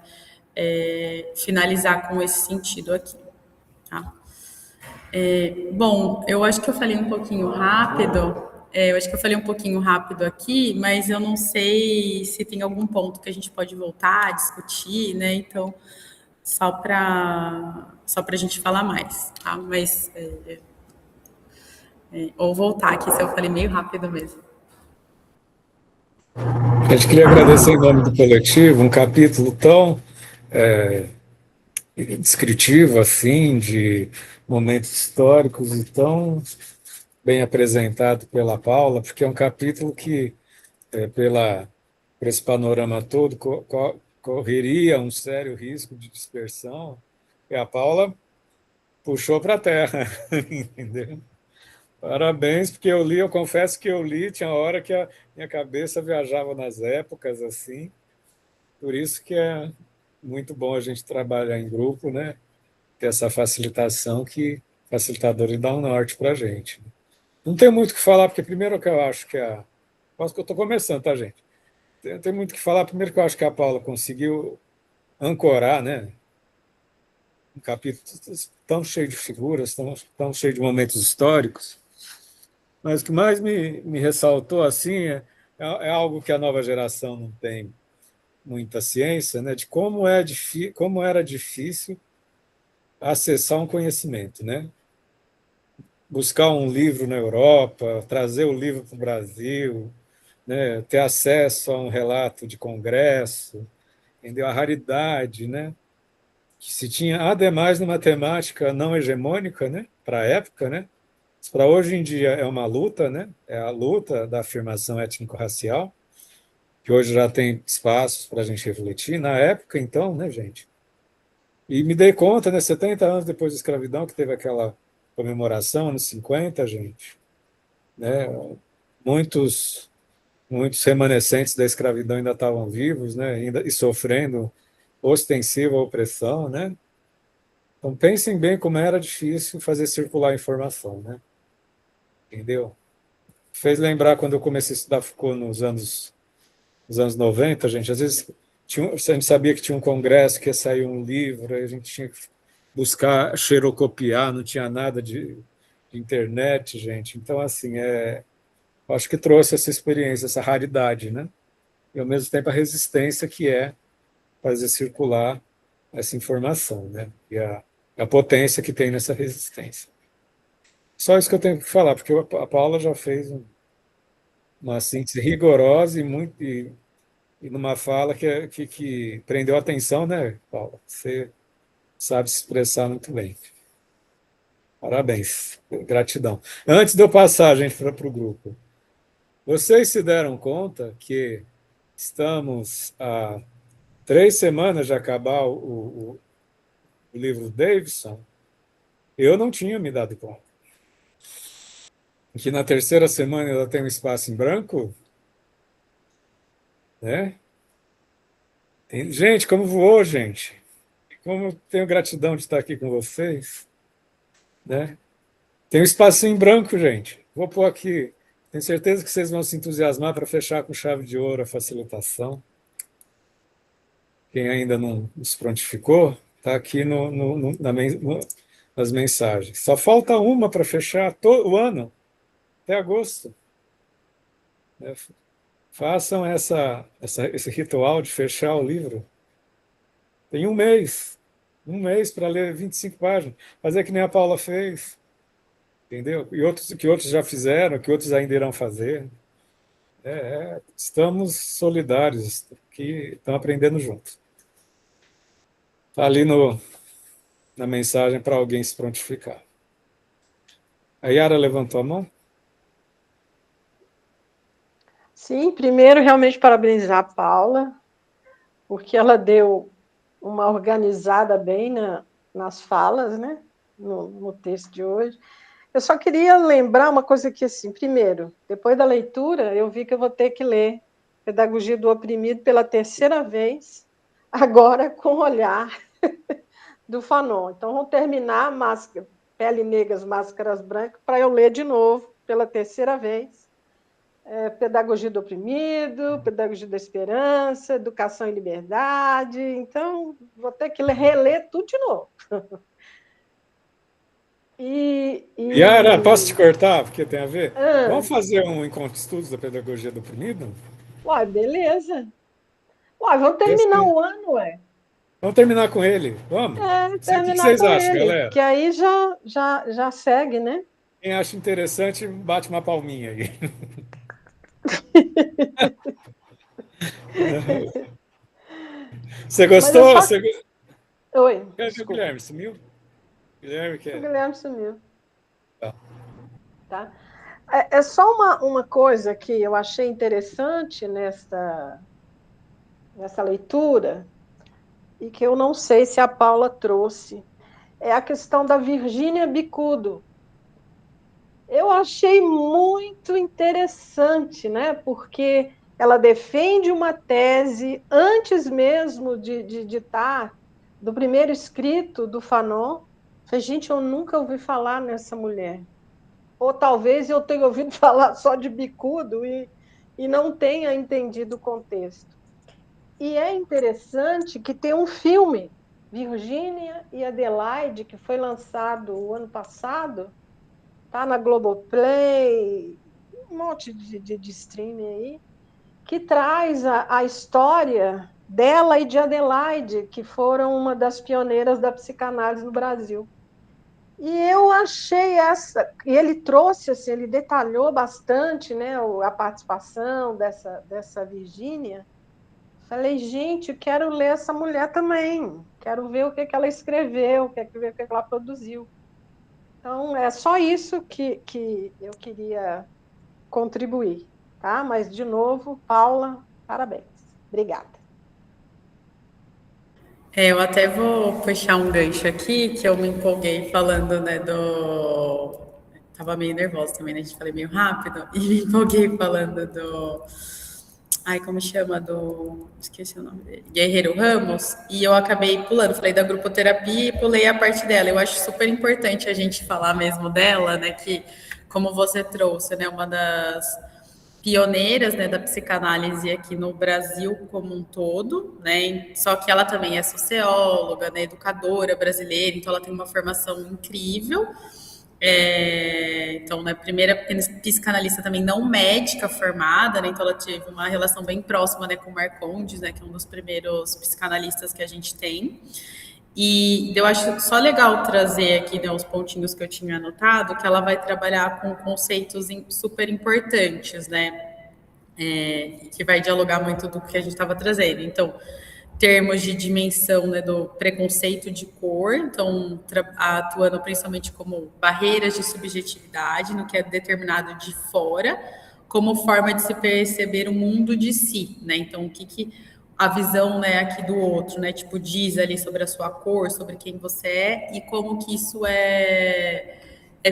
finalizar com esse sentido aqui. Tá? Bom, eu acho que eu falei um pouquinho rápido. Eu acho que eu falei um pouquinho rápido aqui, mas eu não sei se tem algum ponto que a gente pode voltar a discutir, né? Então, só para a gente falar mais, tá? Mas ou voltar aqui se eu falei meio rápido mesmo. A gente queria agradecer em nome do coletivo um capítulo tão descritivo assim de momentos históricos e tão bem apresentado pela Paula, porque é um capítulo que por esse panorama todo correria um sério risco de dispersão, e a Paula puxou para a terra, entendeu? Parabéns, porque eu confesso que eu li, tinha hora que a minha cabeça viajava nas épocas assim, por isso que é muito bom a gente trabalhar em grupo, né? Ter essa facilitação que facilitador dá um norte para a gente. Não tem muito o que falar, porque primeiro que eu acho que Acho que eu estou começando, tá, gente? Tem muito o que falar. Primeiro que eu acho que a Paula conseguiu ancorar, né? Um capítulo tão cheio de figuras, tão cheio de momentos históricos. Mas o que mais me ressaltou assim é algo que a nova geração não tem muita ciência, né? De como era difícil acessar um conhecimento, né? Buscar um livro na Europa, trazer o livro para o Brasil, né? Ter acesso a um relato de congresso, entendeu? A raridade, né? Que se tinha, ademais, na matemática não hegemônica, né? Para a época, né? Para hoje em dia é uma luta, né? É a luta da afirmação étnico-racial, que hoje já tem espaços para a gente refletir. Na época, então, né, gente? E me dei conta, né, 70 anos depois da escravidão, que teve aquela comemoração, nos 50, gente, né? Muitos, muitos remanescentes da escravidão ainda estavam vivos, né? Ainda, e sofrendo ostensiva opressão, né? Então, pensem bem como era difícil fazer circular a informação, né? Entendeu? Fez lembrar quando eu comecei a estudar Foucault nos anos 90, gente. Às vezes a gente sabia que tinha um congresso, que ia sair um livro, aí a gente tinha que buscar xerocopiar, não tinha nada de internet, gente. Então, assim, acho que trouxe essa experiência, essa raridade, né? E, ao mesmo tempo, a resistência que é fazer circular essa informação, né? E a potência que tem nessa resistência. Só isso que eu tenho que falar, porque a Paula já fez uma síntese rigorosa e numa fala que prendeu a atenção, né, Paula? Você sabe se expressar muito bem. Parabéns, gratidão. Antes de eu passar, gente, para o grupo, vocês se deram conta que estamos há 3 semanas de acabar o livro do Davidson? Eu não tinha me dado conta. Que na terceira semana ela tem um espaço em branco, né? Gente, como voou, gente. Como tenho gratidão de estar aqui com vocês, né? Tem um espacinho em branco, gente. Vou pôr aqui. Tenho certeza que vocês vão se entusiasmar para fechar com chave de ouro a facilitação. Quem ainda não se prontificou, está aqui nas mensagens. Só falta uma para fechar o ano, até agosto. Né? Façam esse ritual de fechar o livro. Tem um mês para ler 25 páginas. Fazer que nem a Paula fez, entendeu? E outros que outros já fizeram, que outros ainda irão fazer. Estamos solidários, que estão aprendendo juntos. Está ali na mensagem para alguém se prontificar. A Yara levantou a mão? Sim, primeiro realmente parabenizar a Paula, porque ela deu uma organizada bem nas falas, né? No texto de hoje. Eu só queria lembrar uma coisa que, assim, primeiro, depois da leitura, eu vi que eu vou ter que ler Pedagogia do Oprimido pela terceira vez, agora com o olhar do Fanon. Então, vou terminar Pele Negras, Máscaras Brancas, para eu ler de novo, pela terceira vez. Pedagogia do Oprimido, Pedagogia da Esperança, Educação e Liberdade. Então, vou ter que reler tudo de novo. Yara, posso te cortar, porque tem a ver? Vamos Ah, fazer um encontro de estudos da pedagogia do oprimido? uai, beleza. Uai, vamos terminar o ano, ué. Vamos terminar com ele. Vamos? O que Terminar vocês com acham, ele, galera? que aí já segue, né? Quem acha interessante, bate uma palminha aí. Você Mas eu gostou? só. Oi, Quer ver o desculpa. Guilherme? Sumiu? Guilherme O quer. Guilherme sumiu. Tá. Tá? É só uma coisa que eu achei interessante nessa leitura, e que eu não sei se a Paula trouxe, é a questão da Virgínia Bicudo. Eu achei muito interessante, né? Porque ela defende uma tese antes mesmo de estar do primeiro escrito do Fanon. Falei, gente, eu nunca ouvi falar nessa mulher. Ou talvez eu tenha ouvido falar só de bicudo e não tenha entendido o contexto. E é interessante que tem um filme, Virgínia e Adelaide, que foi lançado o ano passado, tá na Globoplay, um monte de streaming aí, que traz a história dela e de Adelaide, que foram uma das pioneiras da psicanálise no Brasil. E eu achei e ele trouxe, assim, ele detalhou bastante, né, a participação dessa Virgínia. Falei, gente, eu quero ler essa mulher também, quero ver o que ela escreveu, quero ver o que ela produziu. Então, é só isso que eu queria contribuir, tá? Mas, de novo, Paula, parabéns. Obrigada. Eu até vou puxar um gancho aqui, que eu me empolguei falando, né, do... Tava meio nervosa também, né? A gente falei meio rápido. E me empolguei falando do... Ai, como chama? Esqueci o nome dele. Guerreiro Ramos. E eu acabei pulando. Falei da grupoterapia e pulei a parte dela. Eu acho super importante a gente falar mesmo dela, né? Que, como você trouxe, né? Uma das pioneiras, né, da psicanálise aqui no Brasil como um todo, né? Só que ela também é socióloga, né, educadora brasileira, então ela tem uma formação incrível. Então, né, primeira psicanalista também não médica formada, né? Então ela teve uma relação bem próxima, né, com o Marcondes, né, que é um dos primeiros psicanalistas que a gente tem. E eu acho só legal trazer aqui, né, os pontinhos que eu tinha anotado, que ela vai trabalhar com conceitos super importantes, né? Que vai dialogar muito do que a gente estava trazendo. Então, termos de dimensão, né, do preconceito de cor, então atuando principalmente como barreiras de subjetividade, no que é determinado de fora, como forma de se perceber o mundo de si, né? Então, o que a visão, né, aqui do outro, né, tipo, diz ali sobre a sua cor, sobre quem você é e como que isso é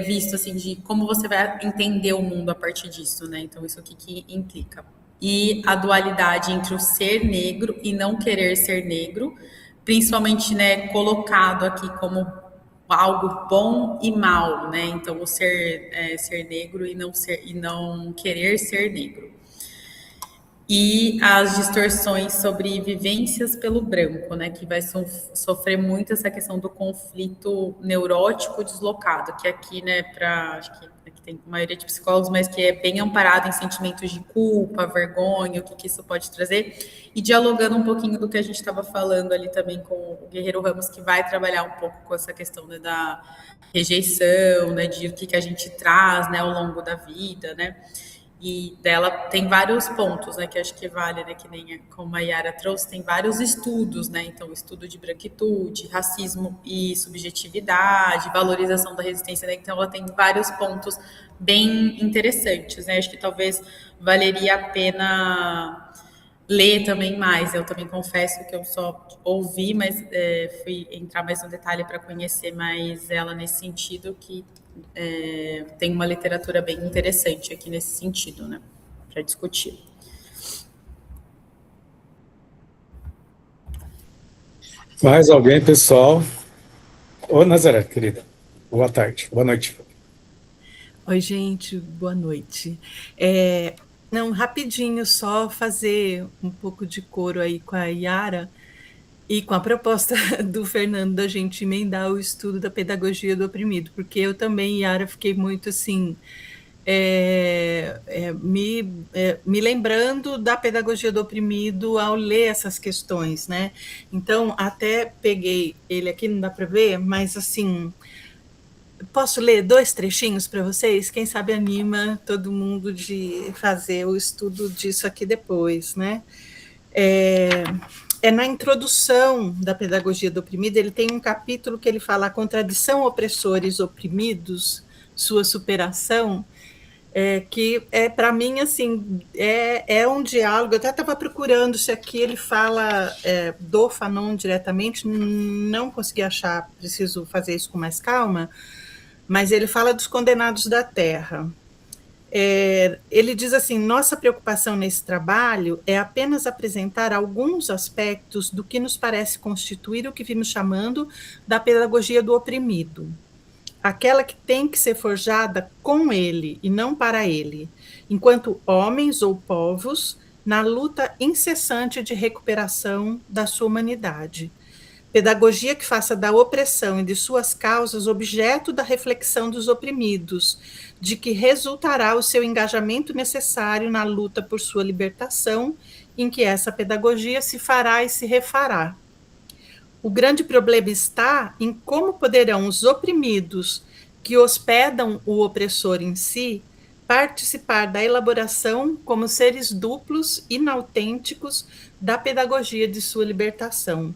visto, assim, de como você vai entender o mundo a partir disso, né? Então, isso aqui que implica. E a dualidade entre o ser negro e não querer ser negro, principalmente, né, colocado aqui como algo bom e mal, né? Então, o ser negro e não querer ser negro. e as distorções sobre vivências pelo branco, né, que vai sofrer muito essa questão do conflito neurótico deslocado, que aqui, né, acho que aqui tem a maioria de psicólogos, mas que é bem amparado em sentimentos de culpa, vergonha, o que isso pode trazer, e dialogando um pouquinho do que a gente estava falando ali também com o Guerreiro Ramos, que vai trabalhar um pouco com essa questão, né, da rejeição, né, de o que a gente traz, né, ao longo da vida, né, e dela tem vários pontos, né, que acho que vale, né, que nem como a Yara trouxe, tem vários estudos, né, então estudo de branquitude, racismo e subjetividade, valorização da resistência, né, então ela tem vários pontos bem interessantes, né, acho que talvez valeria a pena ler também mais. Eu também confesso que eu só ouvi, mas fui entrar mais no detalhe para conhecer mais ela nesse sentido, que tem uma literatura bem interessante aqui nesse sentido, né, para discutir. Mais alguém, pessoal? Ô, Nazaré, querida. Boa tarde, boa noite. Oi, gente, boa noite. Não, rapidinho, só fazer um pouco de coro aí com a Yara e com a proposta do Fernando da gente emendar o estudo da pedagogia do oprimido, porque eu também, Yara, fiquei muito assim, me lembrando da pedagogia do oprimido ao ler essas questões, né? Então, até peguei ele aqui, não dá para ver, mas assim, posso ler 2 trechinhos para vocês? Quem sabe anima todo mundo de fazer o estudo disso aqui depois, né? Na introdução da pedagogia do oprimido, ele tem um capítulo que ele fala a contradição opressores oprimidos, sua superação, que para mim, assim, é um diálogo. Eu até estava procurando se aqui ele fala do Fanon diretamente, não consegui achar, preciso fazer isso com mais calma, mas ele fala dos condenados da terra. Ele diz assim: nossa preocupação nesse trabalho é apenas apresentar alguns aspectos do que nos parece constituir o que vimos chamando da pedagogia do oprimido, aquela que tem que ser forjada com ele e não para ele, enquanto homens ou povos na luta incessante de recuperação da sua humanidade. Pedagogia que faça da opressão e de suas causas objeto da reflexão dos oprimidos, de que resultará o seu engajamento necessário na luta por sua libertação, em que essa pedagogia se fará e se refará. O grande problema está em como poderão os oprimidos, que hospedam o opressor em si, participar da elaboração como seres duplos, inautênticos, da pedagogia de sua libertação.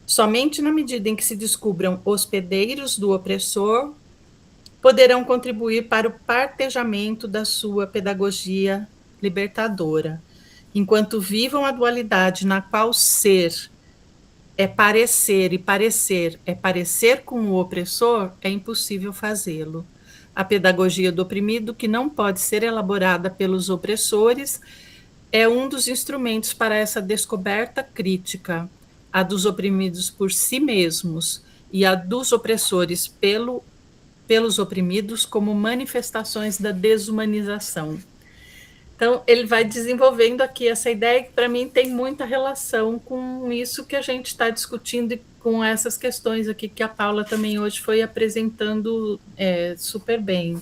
Somente na medida em que se descubram hospedeiros do opressor, poderão contribuir para o partejamento da sua pedagogia libertadora. Enquanto vivam a dualidade na qual ser é parecer e parecer é parecer com o opressor, é impossível fazê-lo. A pedagogia do oprimido, que não pode ser elaborada pelos opressores, é um dos instrumentos para essa descoberta crítica, a dos oprimidos por si mesmos e a dos opressores pelos oprimidos como manifestações da desumanização. Então, ele vai desenvolvendo aqui essa ideia que, para mim, tem muita relação com isso que a gente está discutindo e com essas questões aqui que a Paula também hoje foi apresentando super bem.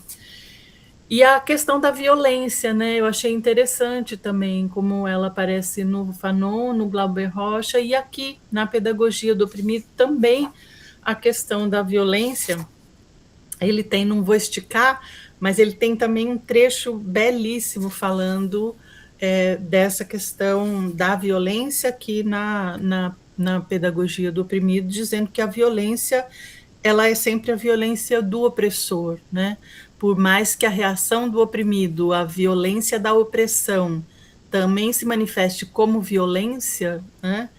E a questão da violência, né? Eu achei interessante também como ela aparece no Fanon, no Glauber Rocha, e aqui na Pedagogia do Oprimido também a questão da violência. Ele tem, não vou esticar, mas ele tem também um trecho belíssimo falando dessa questão da violência aqui na Pedagogia do Oprimido, dizendo que a violência ela é sempre a violência do opressor, né? Por mais que a reação do oprimido à violência da opressão também se manifeste como violência, né?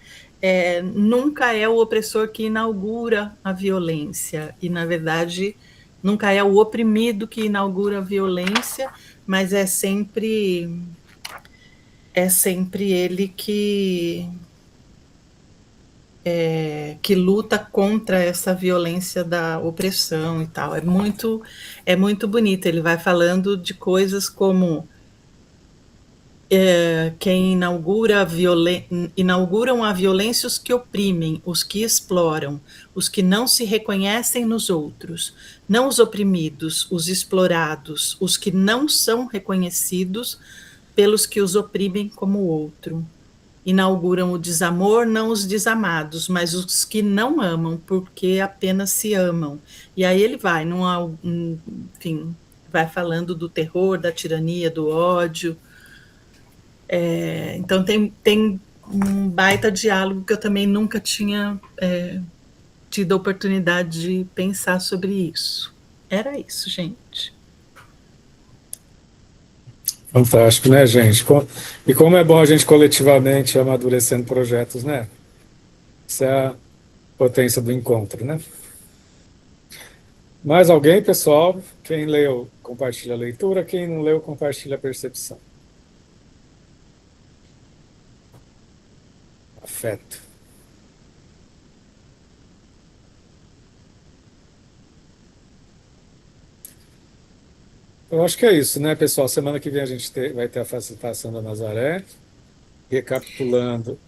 Nunca é o opressor que inaugura a violência, e, na verdade, nunca é o oprimido que inaugura a violência, mas é sempre ele que luta contra essa violência da opressão e tal. É muito bonito. Ele vai falando de coisas como quem inauguram a violência os que oprimem, os que exploram, os que não se reconhecem nos outros, não os oprimidos, os explorados, os que não são reconhecidos pelos que os oprimem como o outro. Inauguram o desamor, não os desamados, mas os que não amam, porque apenas se amam. E aí ele vai, enfim, vai falando do terror, da tirania, do ódio. Então tem um baita diálogo que eu também nunca tinha tido a oportunidade de pensar sobre isso. Era isso, gente. Fantástico, né, gente? E como é bom a gente coletivamente amadurecendo projetos, né? Isso é a potência do encontro, né? Mais alguém, pessoal? Quem leu, compartilha a leitura. Quem não leu, compartilha a percepção. Afeto. Eu acho que é isso, né, pessoal? Semana que vem a gente vai ter a facilitação da Nazaré. Recapitulando.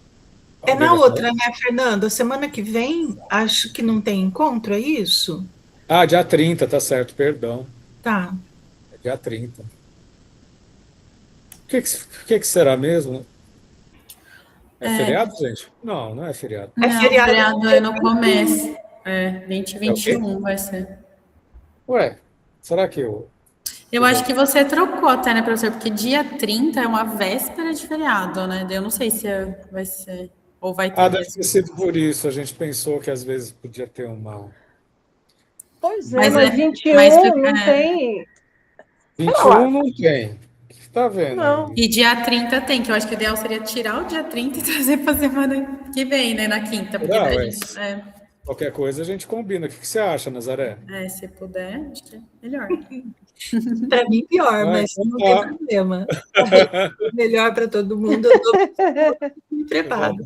É Alguém na vai outra, falar? né, Fernanda? Semana que vem, acho que não tem encontro, é isso? Ah, dia 30, tá certo, perdão. Tá. É dia 30. O que será mesmo? É feriado, gente? Não, não é feriado. É Não, o feriado no feriado dia é no 21. começo. 20 e É o quê? 21 vai ser. Ué, será que eu... Eu acho que você trocou até, né, professor? Porque dia 30 é uma véspera de feriado, né? Eu não sei se vai ser, ou vai ter Ah, deve mesmo. ter sido por isso. A gente pensou que às vezes podia ter uma... Pois é, Mas, mas mas 21 não tem. Pera lá. 21 não tem. Tá vendo Não. aí? e dia 30 tem, que eu acho que o ideal seria tirar o dia 30 e trazer para semana que vem, né? Na quinta, porque Será, daí a ué? gente, Qualquer coisa a gente combina. O que você acha, Nazaré? se puder, acho que é melhor. Para mim, pior, Ah, mas então não tem tá. problema. Melhor para todo mundo, eu estou me preparo.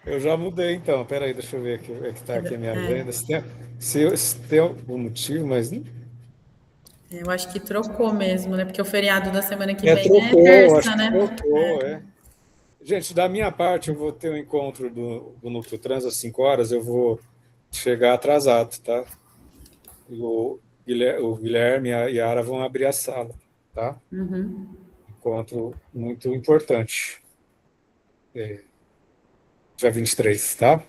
Eu já mudei, então. Peraí, deixa eu ver aqui. É que tá aqui a minha agenda. Se tem algum motivo, mas... Eu acho que trocou mesmo, né? Porque o feriado da semana que vem é Trocou. Acho terça, que né? trocou, é. Gente, da minha parte, eu vou ter um encontro do Núcleo Trans às 5 horas. Eu vou chegar atrasado, tá? O Guilherme e a Yara vão abrir a sala, tá? Encontro muito importante. Dia 23, tá?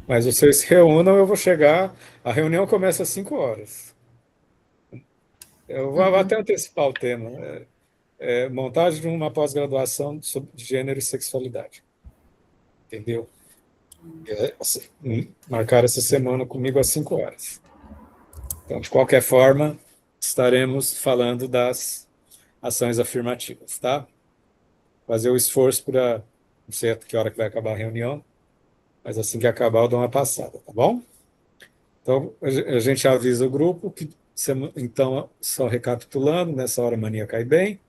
Mas vocês se reúnam, eu vou chegar. A reunião começa às 5 horas. Eu vou até antecipar o tema. Montagem de uma pós-graduação sobre gênero e sexualidade. Entendeu? Marcar essa semana comigo às 5 horas. Então, de qualquer forma, estaremos falando das ações afirmativas, tá? Fazer o esforço para... Não sei a que hora que vai acabar a reunião, mas assim que acabar eu dou uma passada, tá bom? Então, a gente avisa o grupo que, então, só recapitulando, nessa hora a mania cai bem.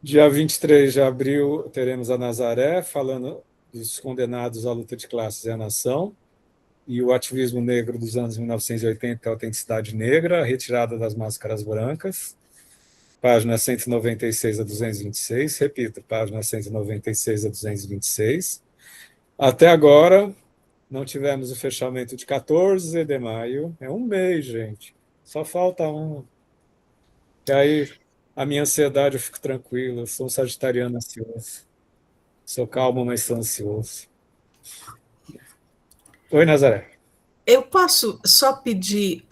Dia 23 de abril teremos a Nazaré falando dos condenados à luta de classes e à nação e o ativismo negro dos anos 1980, a autenticidade negra, a retirada das máscaras brancas, página 196 a 226, repito, página 196 a 226. Até agora, não tivemos o fechamento de 14 de maio, é um mês, gente, só falta um. E aí, a minha ansiedade, eu fico tranquilo, eu sou um sagitariano ansioso. Sou calmo, mas sou ansioso. Oi, Nazaré. Eu posso só pedir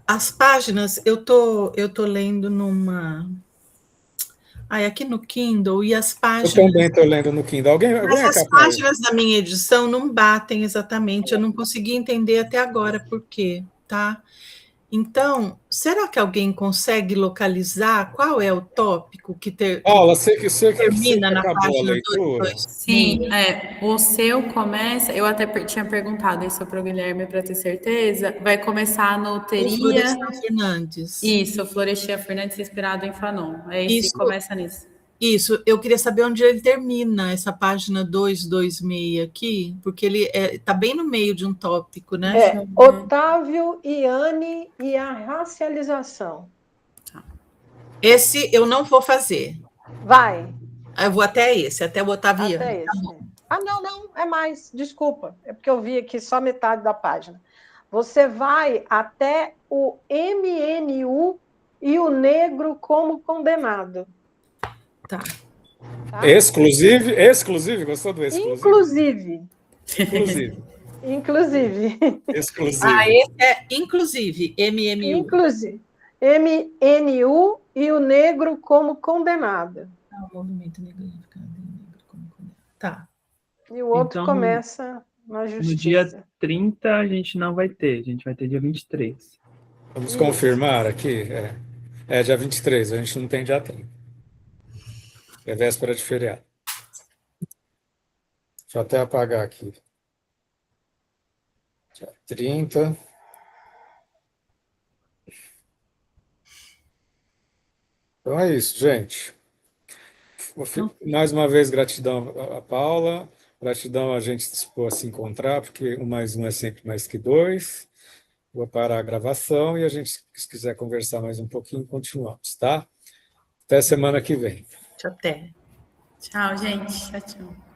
as páginas, eu tô lendo numa... aqui no Kindle, e as Eu páginas... também estou lendo no Kindle. Alguém é Mas as capaz? páginas da minha edição não batem exatamente, eu não consegui entender até agora por quê, tá? Então, será que alguém consegue localizar qual é o tópico que Paula, você que termina na acabou a página leitura? 226? Sim, o seu começa. Eu até tinha perguntado isso para o Guilherme para ter certeza. Vai começar no O Teria. Florestan Fernandes. Isso, Florestan Fernandes inspirado em Fanon. É esse que começa nisso. Isso, eu queria saber onde ele termina, essa página 226 aqui, porque ele está bem no meio de um tópico, né? Otávio, Iane e a racialização. Esse eu não vou fazer. Vai. Eu vou até esse, até o Otaviano. Até esse. Ah, não, é mais, desculpa. É porque eu vi aqui só metade da página. Você vai até o MNU e o negro como condenado. Tá. Exclusive, gostou do exclusive? Inclusive. Exclusive. Esse é inclusive, MMU. Inclusive. MNU e o negro como condenado. O movimento negro como condenado. Tá. E o outro Então, começa na justiça. No dia 30 a gente não vai ter, a gente vai ter dia 23. Vamos confirmar aqui. É dia 23, a gente não tem dia 30. É véspera de feriado. Deixa eu até apagar aqui. Dia 30. Então é isso, gente. Mais uma vez, gratidão a Paula, gratidão a gente se for se encontrar, porque 1 mais 1 é sempre mais que 2. Vou parar a gravação e a gente, se quiser conversar mais um pouquinho, continuamos, tá? Até semana que vem. Até. Tchau, gente. Tchau, tchau.